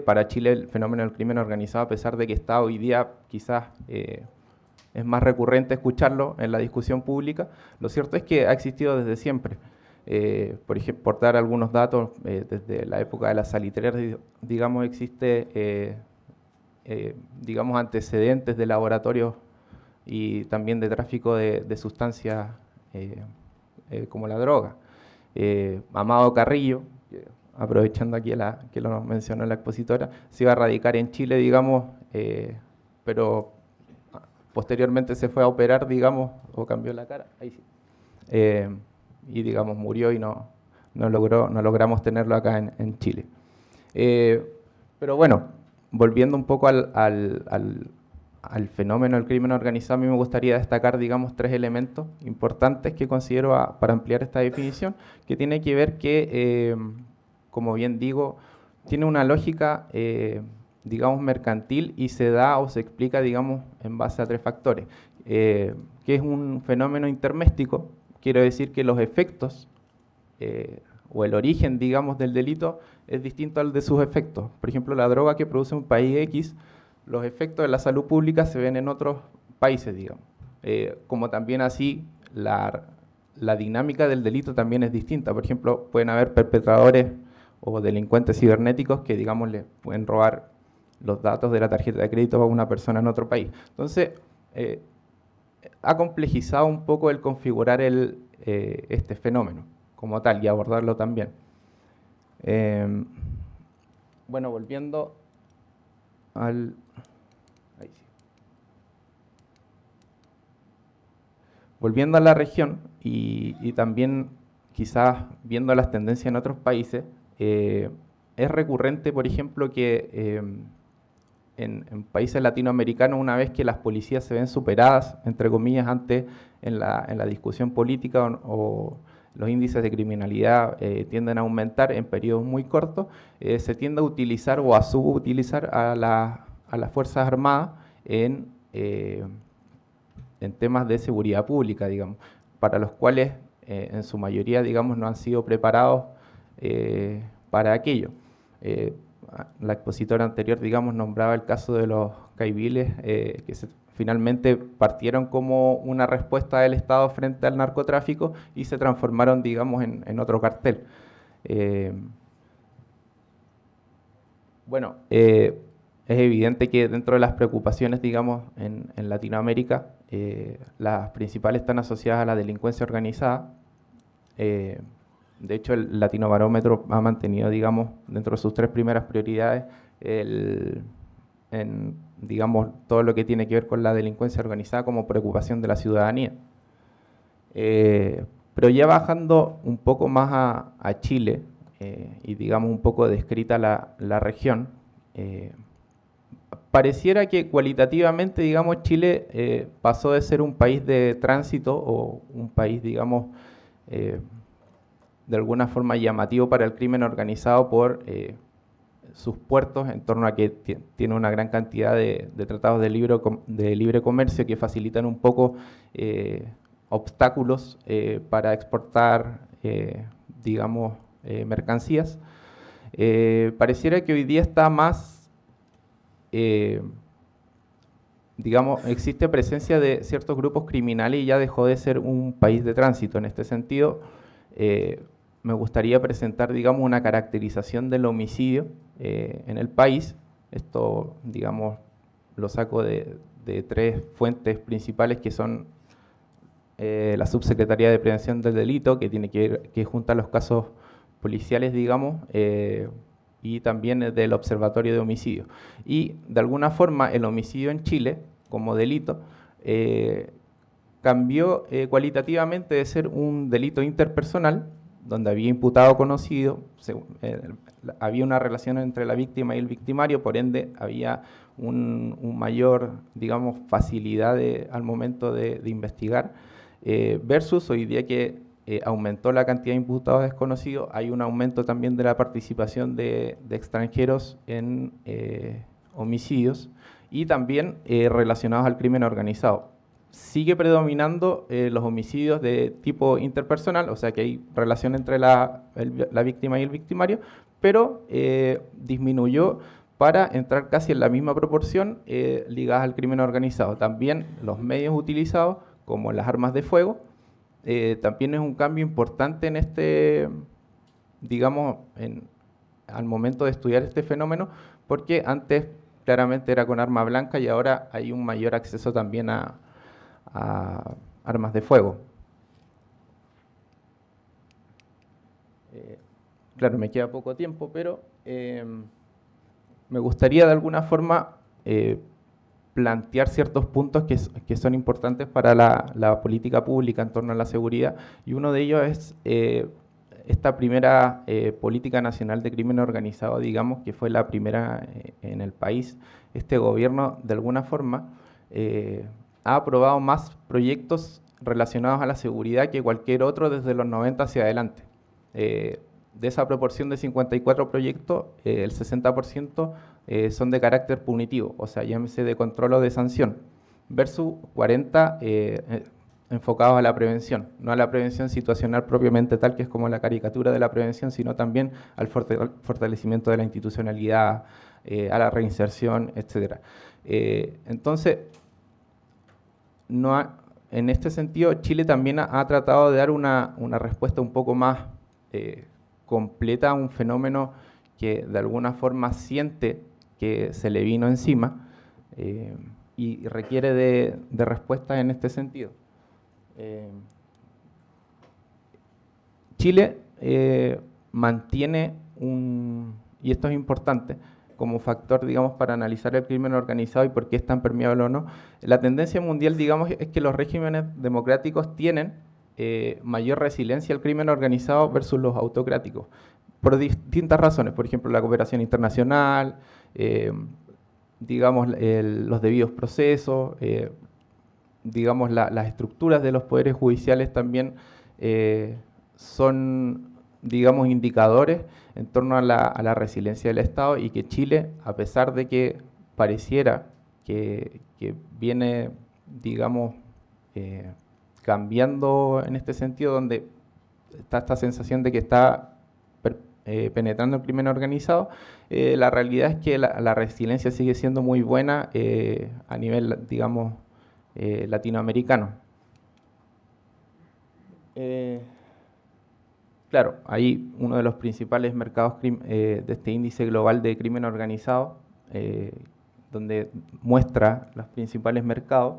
C: Para Chile el fenómeno del crimen organizado, a pesar de que está hoy día quizás es más recurrente escucharlo en la discusión pública, lo cierto es que ha existido desde siempre. Por ejemplo, por dar algunos datos, desde la época de las salitreras, digamos, existe digamos, antecedentes de laboratorios y también de tráfico de sustancias como la droga. Amado Carrillo, aprovechando aquí que lo mencionó la expositora, se iba a radicar en Chile, digamos, pero posteriormente se fue a operar, digamos, o cambió la cara, ahí sí. Y digamos murió y no logramos tenerlo acá en Chile. Pero bueno, volviendo un poco al fenómeno del crimen organizado, a mí me gustaría destacar, digamos, 3 elementos importantes que considero para ampliar esta definición, que tiene que ver que, como bien digo, tiene una lógica, digamos, mercantil y se da o se explica, digamos, en base a 3 factores, que es un fenómeno interméstico. Quiero decir que los efectos o el origen, digamos, del delito es distinto al de sus efectos. Por ejemplo, la droga que produce un país X, los efectos de la salud pública se ven en otros países, digamos. Como también así, la dinámica del delito también es distinta. Por ejemplo, pueden haber perpetradores o delincuentes cibernéticos que, digamos, le pueden robar los datos de la tarjeta de crédito a una persona en otro país. Entonces, ha complejizado un poco el configurar este fenómeno como tal y abordarlo también. Bueno, volviendo al... ahí sí. Volviendo a la región y también quizás viendo las tendencias en otros países, es recurrente, por ejemplo, que en países latinoamericanos, una vez que las policías se ven superadas, entre comillas, antes en la discusión política o los índices de criminalidad tienden a aumentar en periodos muy cortos, se tiende a utilizar o a subutilizar a las Fuerzas Armadas en temas de seguridad pública, digamos, para los cuales en su mayoría, digamos, no han sido preparados para aquello. La expositora anterior, digamos, nombraba el caso de los caibiles, que finalmente partieron como una respuesta del Estado frente al narcotráfico y se transformaron, digamos, en otro cartel. Bueno, es evidente que dentro de las preocupaciones, digamos, en Latinoamérica, las principales están asociadas a la delincuencia organizada. De hecho, el Latinobarómetro ha mantenido, digamos, dentro de sus 3 primeras prioridades, digamos, todo lo que tiene que ver con la delincuencia organizada como preocupación de la ciudadanía. Pero ya bajando un poco más a Chile, y digamos un poco descrita la región, pareciera que cualitativamente, digamos, Chile pasó de ser un país de tránsito o un país, digamos, de alguna forma llamativo para el crimen organizado por sus puertos, en torno a que tiene una gran cantidad de tratados de libre comercio que facilitan un poco obstáculos para exportar, digamos, mercancías. Pareciera que hoy día está más, digamos, existe presencia de ciertos grupos criminales y ya dejó de ser un país de tránsito. En este sentido, me gustaría presentar, digamos, una caracterización del homicidio en el país. Esto, digamos, lo saco de 3 fuentes principales que son la Subsecretaría de Prevención del Delito, que tiene que ver, que junta los casos policiales, digamos, y también del Observatorio de Homicidio. Y de alguna forma el homicidio en Chile, como delito, cambió cualitativamente de ser un delito interpersonal, donde había imputado conocido, había una relación entre la víctima y el victimario, por ende había un mayor, digamos, facilidad al momento de investigar, versus hoy día que aumentó la cantidad de imputados desconocidos, hay un aumento también de la participación de extranjeros en homicidios y también relacionados al crimen organizado. Sigue predominando los homicidios de tipo interpersonal, o sea que hay relación entre la víctima y el victimario, pero disminuyó para entrar casi en la misma proporción ligadas al crimen organizado. También los medios utilizados, como las armas de fuego, también es un cambio importante en este, digamos, al momento de estudiar este fenómeno, porque antes claramente era con arma blanca y ahora hay un mayor acceso también a armas de fuego. Claro, me queda poco tiempo, pero me gustaría de alguna forma plantear ciertos puntos que son importantes para la política pública en torno a la seguridad, y uno de ellos es esta primera política nacional de crimen organizado, digamos, que fue la primera en el país. Este gobierno, de alguna forma, ha aprobado más proyectos relacionados a la seguridad que cualquier otro desde los 90 hacia adelante. De esa proporción de 54 proyectos, el 60% son de carácter punitivo, o sea, llámese de control o de sanción, versus 40 enfocados a la prevención, no a la prevención situacional propiamente tal, que es como la caricatura de la prevención, sino también al fortalecimiento de la institucionalidad, a la reinserción, etc. Entonces, en este sentido, Chile también ha tratado de dar una respuesta un poco más completa a un fenómeno que de alguna forma siente que se le vino encima y requiere de respuestas en este sentido. Chile mantiene y esto es importante, como factor, digamos, para analizar el crimen organizado y por qué es tan permeable o no. La tendencia mundial, digamos, es que los regímenes democráticos tienen mayor resiliencia al crimen organizado versus los autocráticos, por distintas razones, por ejemplo, la cooperación internacional, digamos, los debidos procesos, digamos, las estructuras de los poderes judiciales también son, digamos, indicadores en torno a la resiliencia del Estado, y que Chile, a pesar de que pareciera que viene, digamos, cambiando en este sentido, donde está esta sensación de que está penetrando el crimen organizado, la realidad es que la resiliencia sigue siendo muy buena a nivel, digamos, latinoamericano. Claro, ahí uno de los principales mercados de este índice global de crimen organizado, donde muestra los principales mercados.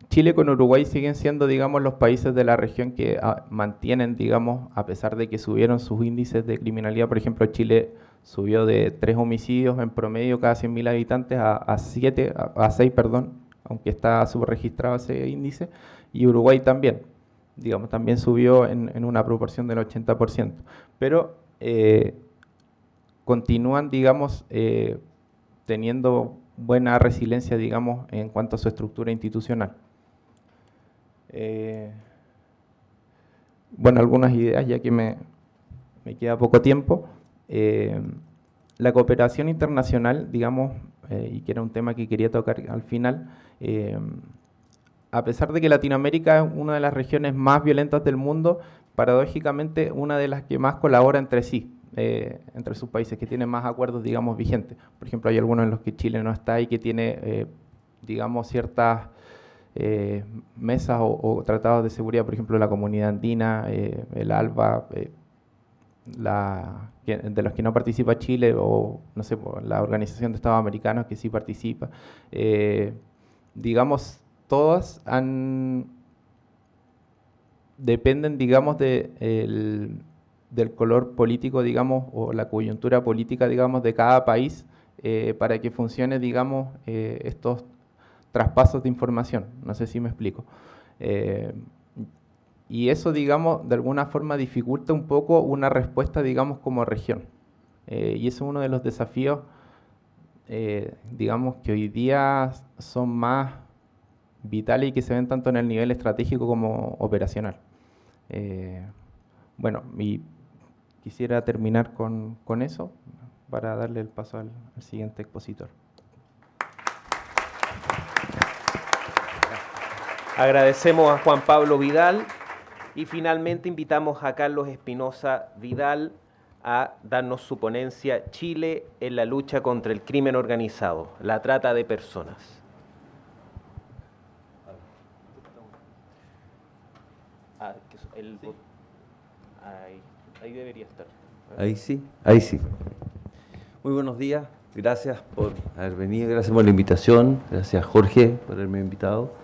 C: Chile con Uruguay siguen siendo, digamos, los países de la región que mantienen, digamos, a pesar de que subieron sus índices de criminalidad. Por ejemplo, Chile subió de 3 homicidios en promedio cada 100.000 habitantes a 6, aunque está subregistrado ese índice, y Uruguay también, digamos, también subió en una proporción del 80%. Pero continúan, digamos, teniendo buena resiliencia, digamos, en cuanto a su estructura institucional. Bueno, algunas ideas, ya que me queda poco tiempo. La cooperación internacional, digamos, y que era un tema que quería tocar al final, a pesar de que Latinoamérica es una de las regiones más violentas del mundo, paradójicamente una de las que más colabora entre sí, entre sus países, que tiene más acuerdos, digamos, vigentes. Por ejemplo, hay algunos en los que Chile no está y que tiene, digamos, ciertas mesas o tratados de seguridad, por ejemplo, la Comunidad Andina, el ALBA, de los que no participa Chile, o no sé, la Organización de Estados Americanos que sí participa. Digamos, todas dependen, digamos, del color político, digamos, o la coyuntura política, digamos, de cada país para que funcione, digamos, estos traspasos de información. No sé si me explico. Y eso, digamos, de alguna forma dificulta un poco una respuesta, digamos, como región. Y eso es uno de los desafíos, digamos, que hoy día son más vitales y que se ven tanto en el nivel estratégico como operacional. Bueno, y quisiera terminar con eso para darle el paso al siguiente expositor.
A: Agradecemos a Juan Pablo Vidal y finalmente invitamos a Carlos Espinosa Vidal a darnos su ponencia Chile en la lucha contra el crimen organizado, la trata de personas. Ahí debería estar.
D: Ahí sí, ahí sí. Muy buenos días, gracias por haber venido, gracias por la invitación, gracias Jorge por haberme invitado.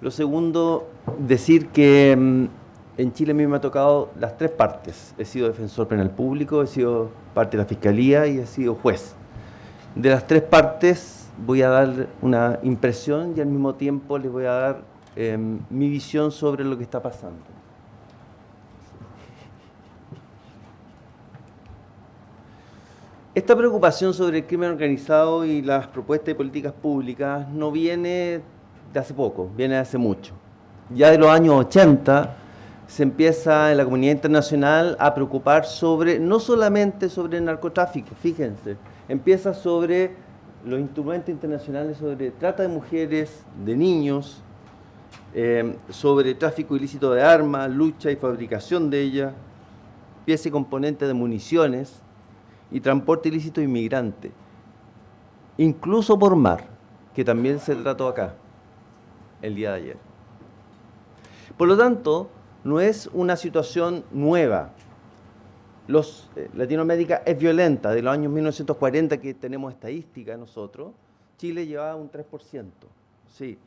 D: Lo segundo, decir que en Chile a mí me ha tocado las tres partes. He sido defensor penal público, he sido parte de la Fiscalía y he sido juez. De las tres partes voy a dar una impresión y al mismo tiempo les voy a dar mi visión sobre lo que está pasando. Esta preocupación sobre el crimen organizado y las propuestas de políticas públicas no viene de hace poco, viene de hace mucho. Ya de los años 80 se empieza en la comunidad internacional a preocupar sobre, no solamente sobre el narcotráfico, fíjense, empieza sobre los instrumentos internacionales sobre trata de mujeres, de niños, sobre tráfico ilícito de armas, lucha y fabricación de ellas, pieza y componente de municiones y transporte ilícito de inmigrantes, incluso por mar, que también se trató acá el día de ayer. Por lo tanto, no es una situación nueva. Latinoamérica es violenta. De los años 1940 que tenemos estadística nosotros, Chile llevaba un 3%. Sí.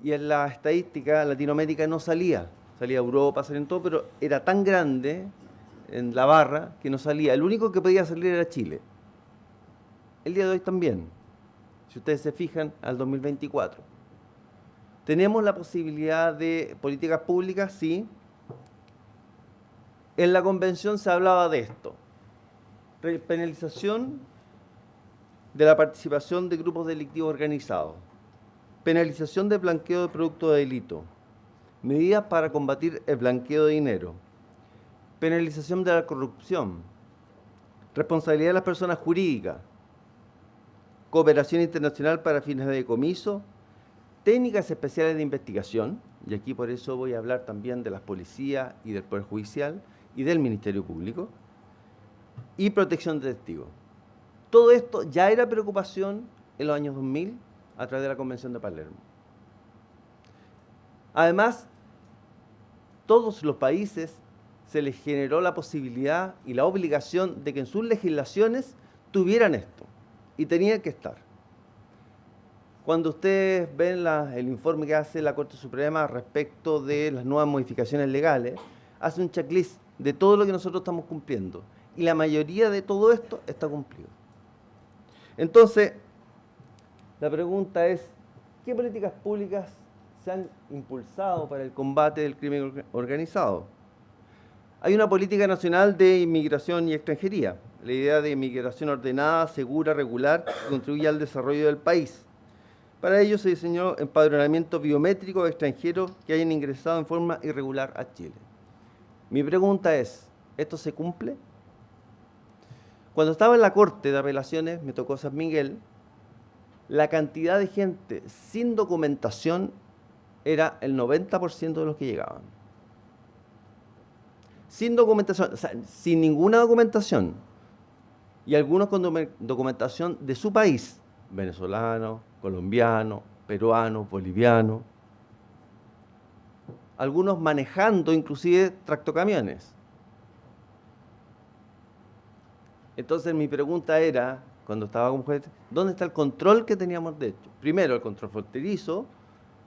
D: Y en la estadística Latinoamérica no salía. Salía Europa, salía en todo, pero era tan grande en la barra que no salía. El único que podía salir era Chile. El día de hoy también. Si ustedes se fijan, al 2024. ¿Tenemos la posibilidad de políticas públicas? Sí. En la convención se hablaba de esto. Penalización de la participación de grupos delictivos organizados. Penalización del blanqueo de productos de delito. Medidas para combatir el blanqueo de dinero. Penalización de la corrupción. Responsabilidad de las personas jurídicas. Cooperación internacional para fines de decomiso. Técnicas especiales de investigación, y aquí por eso voy a hablar también de las policías y del Poder Judicial y del Ministerio Público, y protección de testigos. Todo esto ya era preocupación en los años 2000 a través de la Convención de Palermo. Además, todos los países se les generó la posibilidad y la obligación de que en sus legislaciones tuvieran esto, y tenían que estar. Cuando ustedes ven el informe que hace la Corte Suprema respecto de las nuevas modificaciones legales, hace un checklist de todo lo que nosotros estamos cumpliendo. Y la mayoría de todo esto está cumplido. Entonces, la pregunta es, ¿qué políticas públicas se han impulsado para el combate del crimen organizado? Hay una política nacional de inmigración y extranjería. La idea de inmigración ordenada, segura, regular, que contribuye al desarrollo del país. Para ello se diseñó empadronamiento biométrico de extranjeros que hayan ingresado en forma irregular a Chile. Mi pregunta es, ¿esto se cumple? Cuando estaba en la Corte de Apelaciones, me tocó San Miguel, la cantidad de gente sin documentación era el 90% de los que llegaban. Sin documentación, o sea, sin ninguna documentación. Y algunos con documentación de su país, venezolano, colombiano, peruano, boliviano, algunos manejando inclusive tractocamiones. Entonces mi pregunta era, cuando estaba como juez, ¿dónde está el control que teníamos de hecho? Primero el control fronterizo,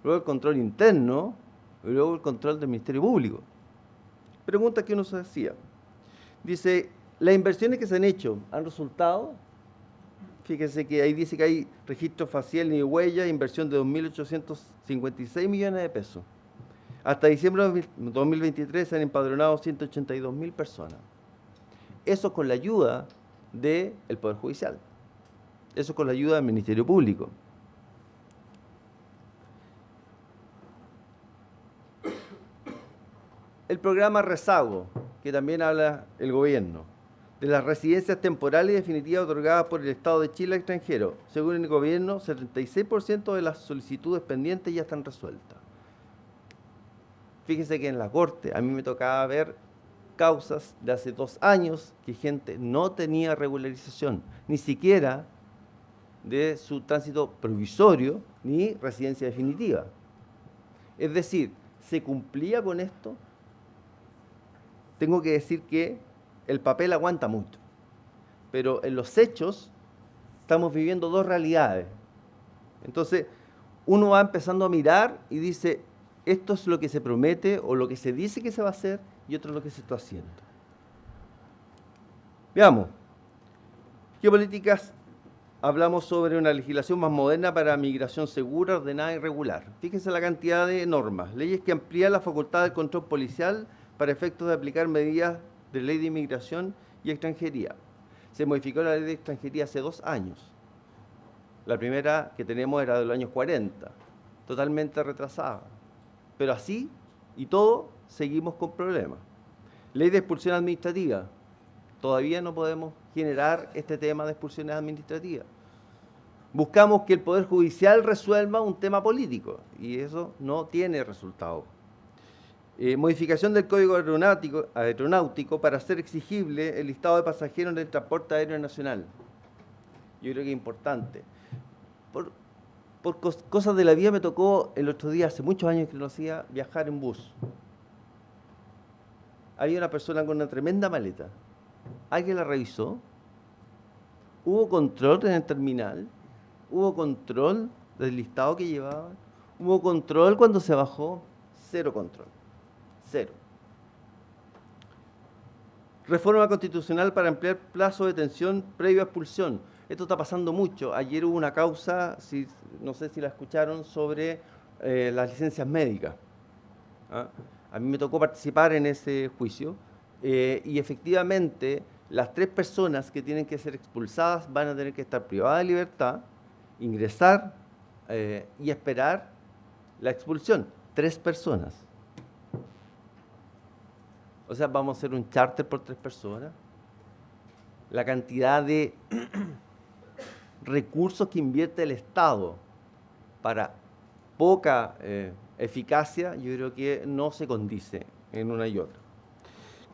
D: luego el control interno y luego el control del Ministerio Público. Pregunta que uno se hacía. Dice, ¿las inversiones que se han hecho han resultado? Fíjense que ahí dice que hay registro facial ni huella, inversión de 2.856 millones de pesos. Hasta diciembre de 2023 se han empadronado 182.000 personas. Eso con la ayuda del Poder Judicial. Eso con la ayuda del Ministerio Público. El programa Rezago, que también habla el gobierno, de las residencias temporales y definitivas otorgadas por el Estado de Chile a extranjeros. Según el gobierno, 76% de las solicitudes pendientes ya están resueltas. Fíjense que en la Corte a mí me tocaba ver causas de hace 2 años que gente no tenía regularización, ni siquiera de su tránsito provisorio ni residencia definitiva. Es decir, ¿se cumplía con esto? Tengo que decir que el papel aguanta mucho, pero en los hechos estamos viviendo 2 realidades. Entonces, uno va empezando a mirar y dice, esto es lo que se promete o lo que se dice que se va a hacer y otro es lo que se está haciendo. Veamos, ¿qué políticas hablamos sobre una legislación más moderna para migración segura, ordenada y regular? Fíjense la cantidad de normas, leyes que amplían la facultad del control policial para efectos de aplicar medidas de ley de inmigración y extranjería. Se modificó la ley de extranjería hace 2 años. La primera que tenemos era de los años 40, totalmente retrasada. Pero así y todo, seguimos con problemas. Ley de expulsión administrativa. Todavía no podemos generar este tema de expulsiones administrativas. Buscamos que el Poder Judicial resuelva un tema político y eso no tiene resultado. Modificación del Código Aeronáutico para hacer exigible el listado de pasajeros en el transporte aéreo nacional. Yo creo que es importante. Por cosas de la vida me tocó el otro día, hace muchos años que lo hacía, viajar en bus. Había una persona con una tremenda maleta. ¿Alguien la revisó? ¿Hubo control en el terminal? ¿Hubo control del listado que llevaba? ¿Hubo control cuando se bajó? Cero control. Cero. Reforma constitucional para ampliar plazo de detención previo a expulsión. Esto está pasando mucho. Ayer hubo una causa, no sé si la escucharon, sobre las licencias médicas. ¿Ah? A mí me tocó participar en ese juicio y efectivamente las 3 personas que tienen que ser expulsadas van a tener que estar privadas de libertad, ingresar y esperar la expulsión. 3 personas. O sea, vamos a hacer un charter por 3 personas. La cantidad de recursos que invierte el Estado para poca eficacia, yo creo que no se condice en una y otra.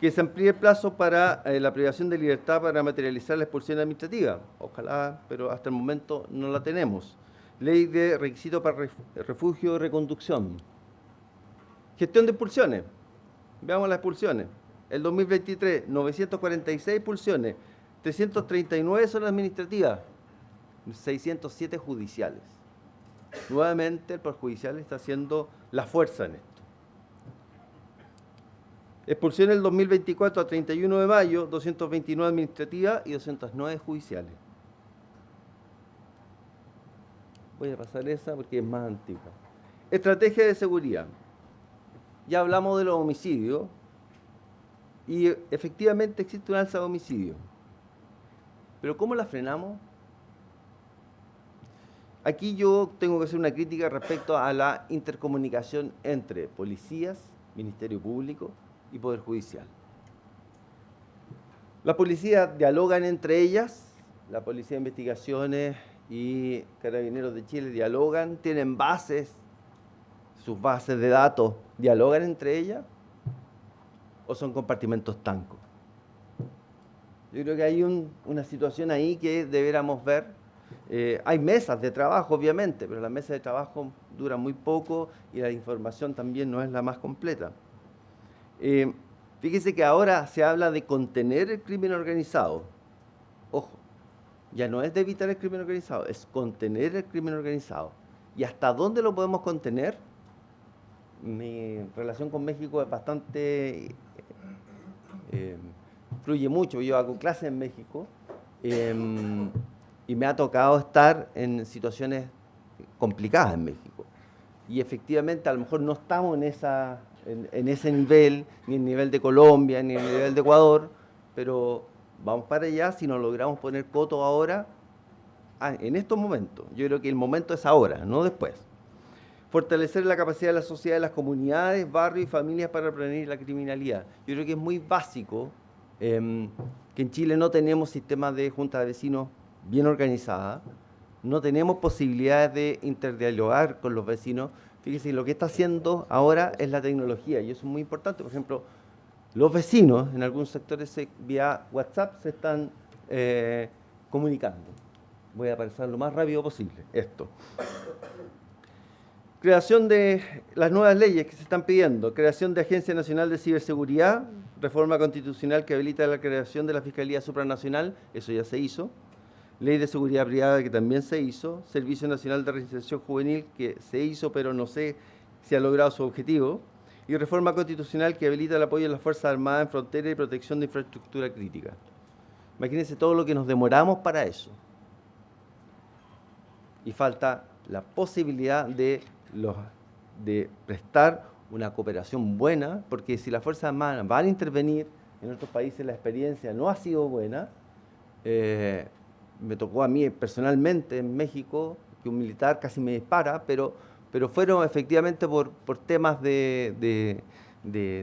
D: Que se amplíe el plazo para la privación de libertad para materializar la expulsión administrativa. Ojalá, pero hasta el momento no la tenemos. Ley de requisitos para refugio y reconducción. Gestión de expulsiones. Veamos las expulsiones. El 2023, 946 expulsiones, 339 son administrativas, 607 judiciales. Nuevamente el Poder Judicial está haciendo la fuerza en esto. Expulsión el 2024 a 31 de mayo, 229 administrativas y 209 judiciales. Voy a pasar esa porque es más antigua. Estrategia de seguridad. Ya hablamos de los homicidios y efectivamente existe un alza de homicidios. Pero ¿cómo la frenamos? Aquí yo tengo que hacer una crítica respecto a la intercomunicación entre policías, Ministerio Público y Poder Judicial. Las policías dialogan entre ellas, la Policía de Investigaciones y Carabineros de Chile dialogan, tienen bases, sus bases de datos dialogan entre ellas, o son compartimentos estancos. Yo creo que hay una situación ahí que deberíamos ver. Hay mesas de trabajo, obviamente, pero las mesas de trabajo duran muy poco y la información también no es la más completa. Fíjese que ahora se habla de contener el crimen organizado. Ojo, ya no es de evitar el crimen organizado, es contener el crimen organizado. ¿Y hasta dónde lo podemos contener? Mi relación con México es bastante... fluye mucho. Yo hago clases en México y me ha tocado estar en situaciones complicadas en México. Y efectivamente a lo mejor no estamos en ese nivel, ni en el nivel de Colombia, ni en el nivel de Ecuador, pero vamos para allá si nos logramos poner coto ahora, en estos momentos. Yo creo que el momento es ahora, no después. Fortalecer la capacidad de la sociedad, de las comunidades, barrios y familias para prevenir la criminalidad. Yo creo que es muy básico que en Chile no tenemos sistemas de junta de vecinos bien organizadas, no tenemos posibilidades de interdialogar con los vecinos. Fíjese, lo que está haciendo ahora es la tecnología y eso es muy importante. Por ejemplo, los vecinos en algunos sectores vía WhatsApp se están comunicando. Voy a pasar lo más rápido posible esto. Creación de las nuevas leyes que se están pidiendo. Creación de Agencia Nacional de Ciberseguridad, reforma constitucional que habilita la creación de la Fiscalía Supranacional, eso ya se hizo. Ley de Seguridad Privada que también se hizo. Servicio Nacional de Reinserción Juvenil que se hizo, pero no sé si ha logrado su objetivo. Y reforma constitucional que habilita el apoyo de las Fuerzas Armadas en frontera y protección de infraestructura crítica. Imagínense todo lo que nos demoramos para eso. Y falta la posibilidad de prestar una cooperación buena, porque si las Fuerzas Armadas van a intervenir, en otros países la experiencia no ha sido buena. Me tocó a mí personalmente en México que un militar casi me dispara, pero fueron efectivamente por temas de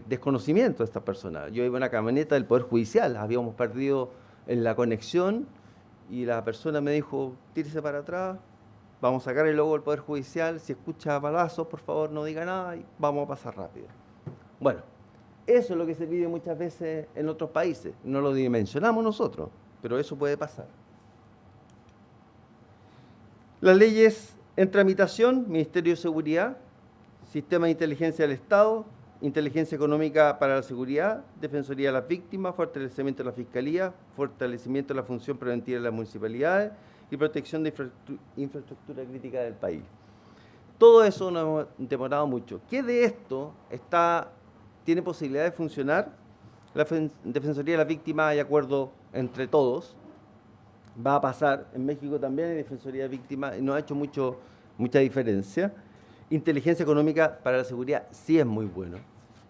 D: desconocimiento de estas personas. Yo iba en una camioneta del Poder Judicial, habíamos perdido en la conexión y la persona me dijo, tírese para atrás, vamos a sacar el logo del Poder Judicial, si escucha balazos, por favor no diga nada y vamos a pasar rápido. Bueno, eso es lo que se pide muchas veces en otros países, no lo dimensionamos nosotros, pero eso puede pasar. Las leyes en tramitación, Ministerio de Seguridad, Sistema de Inteligencia del Estado, Inteligencia Económica para la Seguridad, Defensoría de las Víctimas, fortalecimiento de la Fiscalía, fortalecimiento de la función preventiva de las municipalidades y protección de infraestructura crítica del país. Todo eso nos hemos demorado mucho. ¿Qué de esto tiene posibilidad de funcionar? La Defensoría de las Víctimas hay acuerdo entre todos. Va a pasar, en México también hay Defensoría de Víctimas y no ha hecho mucha diferencia. Inteligencia económica para la seguridad sí es muy bueno.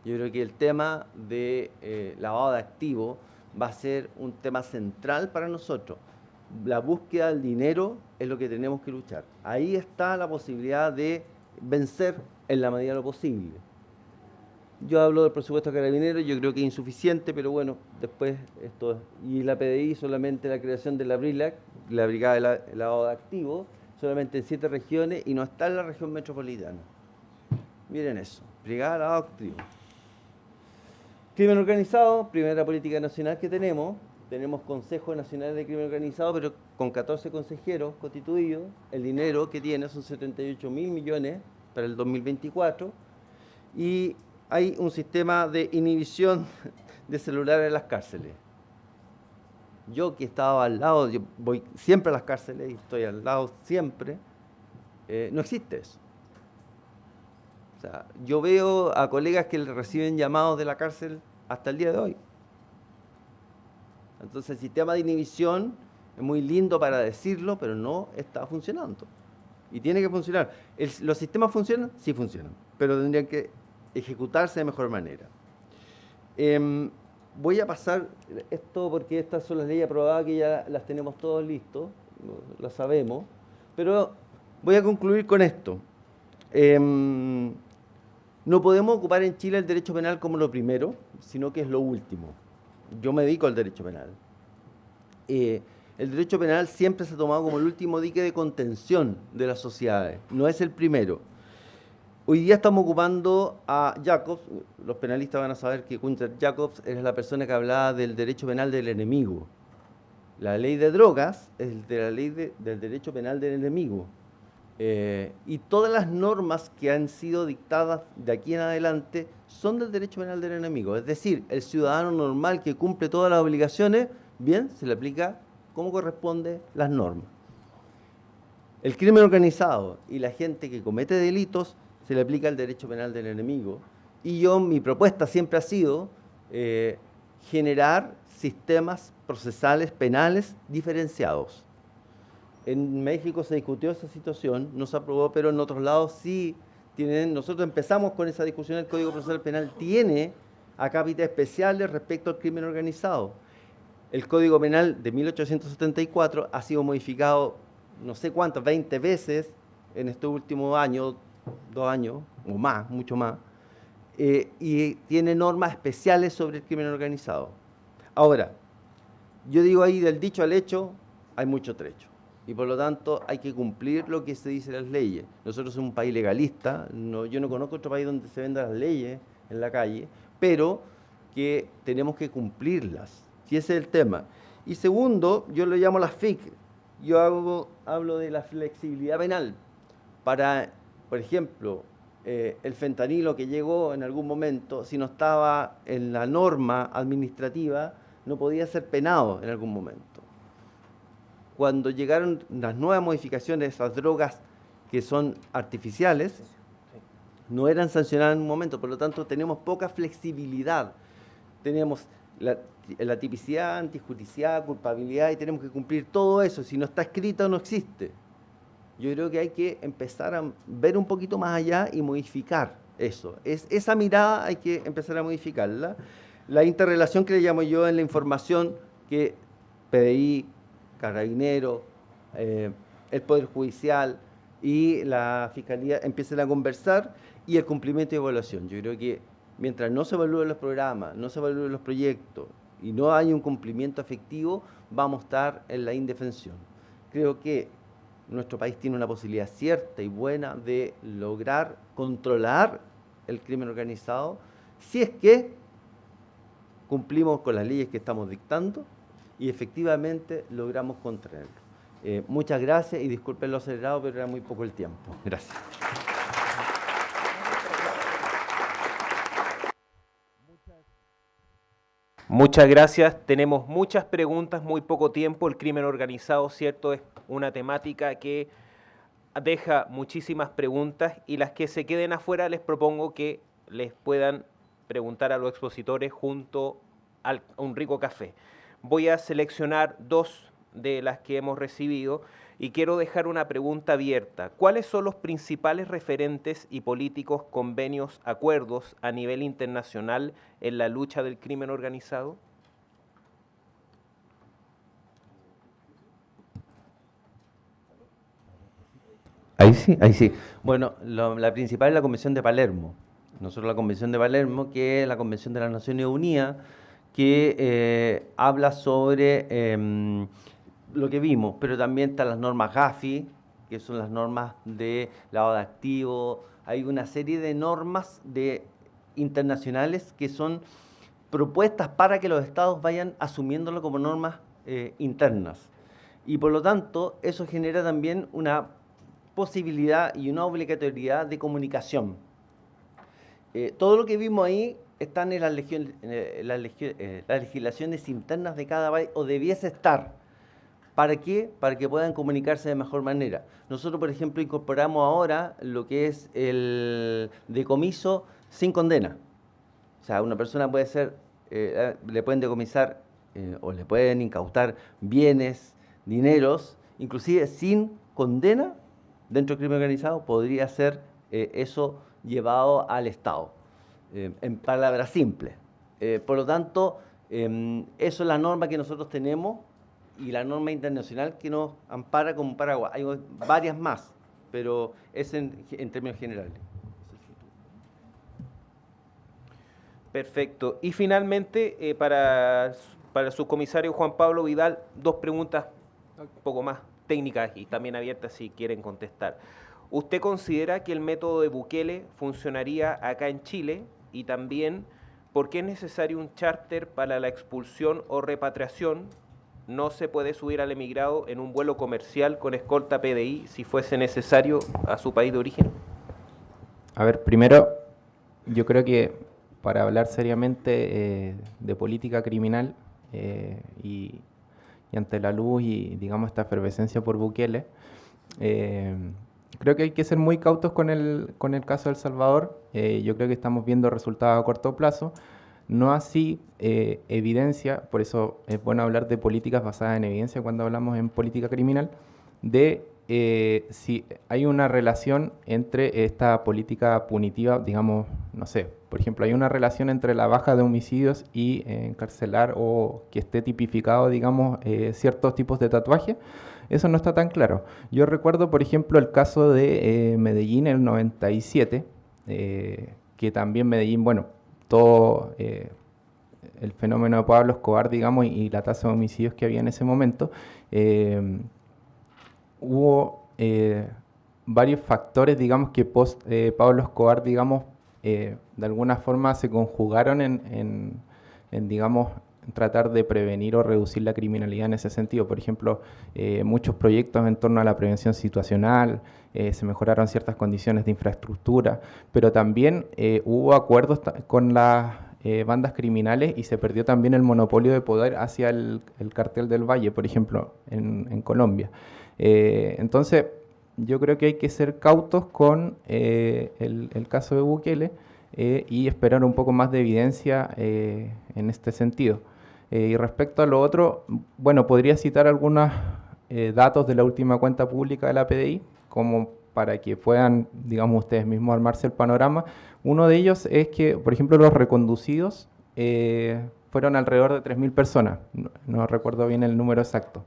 D: Yo creo que el tema de lavado de activos va a ser un tema central para nosotros. La búsqueda del dinero es lo que tenemos que luchar. Ahí está la posibilidad de vencer en la medida de lo posible. Yo hablo del presupuesto de Carabineros, yo creo que es insuficiente, pero bueno, después esto. Y la PDI solamente la creación de la BRILAC, la Brigada de Lavado de Activos, solamente en 7 regiones y no está en la región metropolitana. Miren eso, Brigada de Lavado de Activos. Crimen organizado, primera política nacional que tenemos. Tenemos Consejo Nacional de Crimen Organizado, pero con 14 consejeros constituidos. El dinero que tiene son 78.000 millones para el 2024. Y hay un sistema de inhibición de celulares en las cárceles. Yo que estaba al lado, yo voy siempre a las cárceles y estoy al lado siempre, no existe eso. O sea, yo veo a colegas que le reciben llamados de la cárcel hasta el día de hoy. Entonces el sistema de inhibición es muy lindo para decirlo, pero no está funcionando. Y tiene que funcionar. ¿Los sistemas funcionan? Sí funcionan, pero tendrían que ejecutarse de mejor manera. Voy a pasar esto porque estas son las leyes aprobadas que ya las tenemos todos listos, las sabemos, pero voy a concluir con esto. No podemos ocupar en Chile el derecho penal como lo primero, sino que es lo último. Yo me dedico al derecho penal. El derecho penal siempre se ha tomado como el último dique de contención de las sociedades, no es el primero. Hoy día estamos ocupando a Jacobs, los penalistas van a saber que Gunther Jacobs es la persona que hablaba del derecho penal del enemigo. La ley de drogas es de la ley del derecho penal del enemigo. Y todas las normas que han sido dictadas de aquí en adelante son del derecho penal del enemigo. Es decir, el ciudadano normal que cumple todas las obligaciones, bien, se le aplica como corresponde las normas. El crimen organizado y la gente que comete delitos se le aplica el derecho penal del enemigo. Y mi propuesta siempre ha sido generar sistemas procesales penales diferenciados. En México se discutió esa situación, no se aprobó, pero en otros lados sí tienen. Nosotros empezamos con esa discusión, el Código Procesal Penal tiene acápitas especiales respecto al crimen organizado. El Código Penal de 1874 ha sido modificado no sé cuántas, 20 veces en estos últimos años, 2 años o más, mucho más, y tiene normas especiales sobre el crimen organizado. Ahora, yo digo ahí del dicho al hecho hay mucho trecho. Y por lo tanto hay que cumplir lo que se dice en las leyes. Nosotros somos un país legalista, yo no conozco otro país donde se vendan las leyes en la calle, pero que tenemos que cumplirlas, si ese es el tema. Y segundo, yo lo llamo las FIC, yo hablo de la flexibilidad penal. Para, por ejemplo, el fentanilo que llegó en algún momento, si no estaba en la norma administrativa, no podía ser penado en algún momento. Cuando llegaron las nuevas modificaciones, esas drogas que son artificiales, no eran sancionadas en un momento, por lo tanto tenemos poca flexibilidad. Tenemos la tipicidad, antijudicial, culpabilidad y tenemos que cumplir todo eso. Si no está escrito, no existe. Yo creo que hay que empezar a ver un poquito más allá y modificar eso. Esa mirada hay que empezar a modificarla. La interrelación que le llamo yo en la información que PDI, Carabineros, el Poder Judicial y la Fiscalía empiecen a conversar y el cumplimiento y evaluación. Yo creo que mientras no se evalúen los programas, no se evalúen los proyectos y no hay un cumplimiento efectivo, vamos a estar en la indefensión. Creo que nuestro país tiene una posibilidad cierta y buena de lograr controlar el crimen organizado si es que cumplimos con las leyes que estamos dictando y efectivamente logramos contraerlo. Muchas gracias y disculpen lo acelerado, pero era muy poco el tiempo. Gracias.
A: Muchas gracias. Tenemos muchas preguntas, muy poco tiempo. El crimen organizado, cierto, es una temática que deja muchísimas preguntas y las que se queden afuera les propongo que les puedan preguntar a los expositores junto a un rico café. Voy a seleccionar 2 de las que hemos recibido Y quiero dejar una pregunta abierta. ¿Cuáles son los principales referentes y políticos, convenios, acuerdos a nivel internacional en la lucha del crimen organizado?
D: Ahí sí, ahí sí. Bueno, la principal es la Convención de Palermo. Nosotros la Convención de Palermo, que es la Convención de las Naciones Unidas, que habla sobre lo que vimos, pero también están las normas Gafi, que son las normas de lavado de activos. Hay una serie de normas internacionales que son propuestas para que los estados vayan asumiéndolo como normas internas. Y por lo tanto, eso genera también una posibilidad y una obligatoriedad de comunicación. Todo lo que vimos ahí están en las legislaciones internas de cada país, o debiese estar. ¿Para qué? Para que puedan comunicarse de mejor manera. Nosotros, por ejemplo, incorporamos ahora lo que es el decomiso sin condena. O sea, una persona puede ser, le pueden decomisar o le pueden incautar bienes, dineros, inclusive sin condena. Dentro del crimen organizado podría ser eso llevado al Estado, en palabras simples. Por lo tanto, eso es la norma que nosotros tenemos y la norma internacional que nos ampara como paraguas. Hay varias más, pero es en términos generales.
A: Perfecto. Y finalmente, para el subcomisario Juan Pablo Vidal, dos preguntas un poco más técnicas y también abiertas si quieren contestar. ¿Usted considera que el método de Bukele funcionaría acá en Chile? Y también, ¿por qué es necesario un charter para la expulsión o repatriación? ¿No se puede subir al emigrado en un vuelo comercial con escolta PDI si fuese necesario a su país de origen?
C: A ver, primero, yo creo que para hablar seriamente de política criminal y ante la luz y, digamos, esta efervescencia por Bukele, creo que hay que ser muy cautos con el caso de El Salvador. Yo creo que estamos viendo resultados a corto plazo, no así evidencia, por eso es bueno hablar de políticas basadas en evidencia cuando hablamos en política criminal, de si hay una relación entre esta política punitiva, digamos, no sé, por ejemplo, hay una relación entre la baja de homicidios y encarcelar o que esté tipificado, digamos, ciertos tipos de tatuaje. Eso no está tan claro. Yo recuerdo, por ejemplo, el caso de Medellín en el 97, que también Medellín, bueno, todo el fenómeno de Pablo Escobar, digamos, y la tasa de homicidios que había en ese momento, hubo varios factores, digamos, que post Pablo Escobar, digamos, de alguna forma se conjugaron en digamos, tratar de prevenir o reducir la criminalidad en ese sentido. Por ejemplo, muchos proyectos en torno a la prevención situacional, se mejoraron ciertas condiciones de infraestructura, pero también hubo acuerdos con las bandas criminales y se perdió también el monopolio de poder hacia el Cartel del Valle, por ejemplo, en Colombia. Entonces, yo creo que hay que ser cautos con el caso de Bukele y esperar un poco más de evidencia en este sentido. Y respecto a lo otro, bueno, podría citar algunos datos de la última cuenta pública de la PDI, como para que puedan, digamos, ustedes mismos armarse el panorama. Uno de ellos es que, por ejemplo, los reconducidos fueron alrededor de 3.000 personas, no recuerdo bien el número exacto.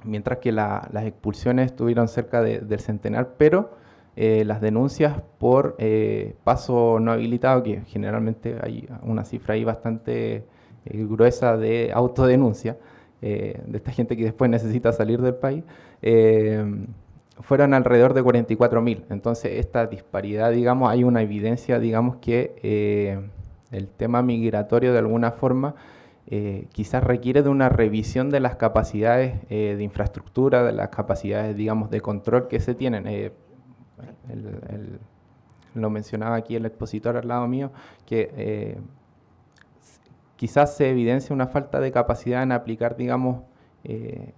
C: Mientras que las expulsiones estuvieron cerca del centenar, pero las denuncias por paso no habilitado, que generalmente hay una cifra ahí bastante gruesa de autodenuncia, de esta gente que después necesita salir del país, fueron alrededor de 44.000. Entonces, esta disparidad, digamos, hay una evidencia, digamos, que el tema migratorio de alguna forma quizás requiere de una revisión de las capacidades de infraestructura, de las capacidades, digamos, de control que se tienen. Lo mencionaba aquí el expositor al lado mío, que quizás se evidencia una falta de capacidad en aplicar, digamos,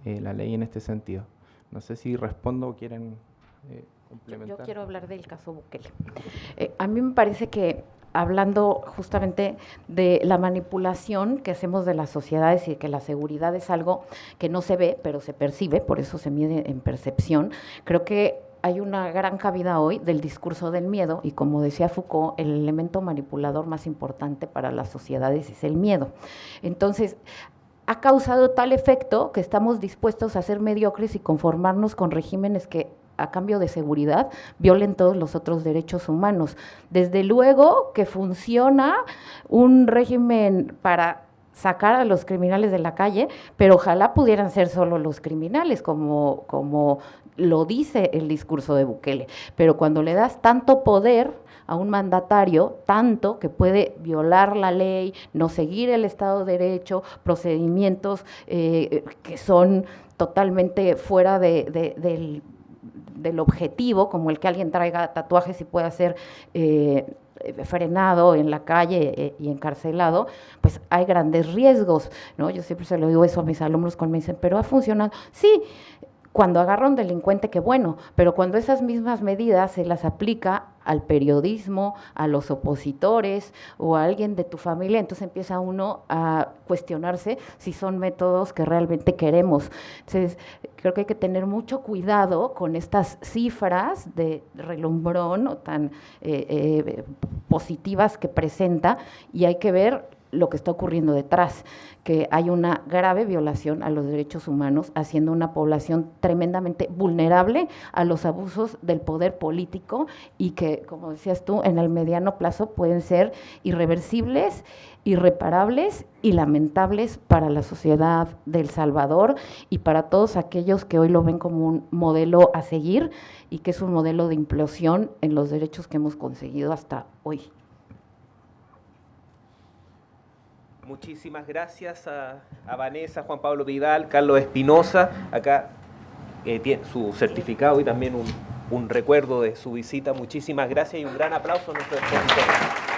C: la ley en este sentido. No sé si respondo o quieren complementar.
B: Yo quiero hablar del caso Bukele. A mí me parece que hablando justamente de la manipulación que hacemos de las sociedades y que la seguridad es algo que no se ve, pero se percibe, por eso se mide en percepción. Creo que hay una gran cabida hoy del discurso del miedo y, como decía Foucault, el elemento manipulador más importante para las sociedades es el miedo. Entonces, ha causado tal efecto que estamos dispuestos a ser mediocres y conformarnos con regímenes que, a cambio de seguridad, violen todos los otros derechos humanos. Desde luego que funciona un régimen para sacar a los criminales de la calle, pero ojalá pudieran ser solo los criminales, como lo dice el discurso de Bukele. Pero cuando le das tanto poder a un mandatario, tanto que puede violar la ley, no seguir el Estado de Derecho, procedimientos que son totalmente fuera del objetivo, como el que alguien traiga tatuajes y pueda ser frenado en la calle y encarcelado, pues hay grandes riesgos, ¿no? Yo siempre se lo digo eso a mis alumnos cuando me dicen, ¿pero ha funcionado? Sí, cuando agarra un delincuente, qué bueno, pero cuando esas mismas medidas se las aplica al periodismo, a los opositores o a alguien de tu familia, entonces empieza uno a cuestionarse si son métodos que realmente queremos. Entonces, creo que hay que tener mucho cuidado con estas cifras de relumbrón o tan positivas que presenta, y hay que ver lo que está ocurriendo detrás, que hay una grave violación a los derechos humanos, haciendo una población tremendamente vulnerable a los abusos del poder político y que, como decías tú, en el mediano plazo pueden ser irreversibles, irreparables y lamentables para la sociedad de El Salvador y para todos aquellos que hoy lo ven como un modelo a seguir y que es un modelo de implosión en los derechos que hemos conseguido hasta hoy.
A: Muchísimas gracias a Vanessa, Juan Pablo Vidal, Carlos Espinosa. Acá tiene su certificado y también un recuerdo de su visita. Muchísimas gracias y un gran aplauso a nuestro expositor.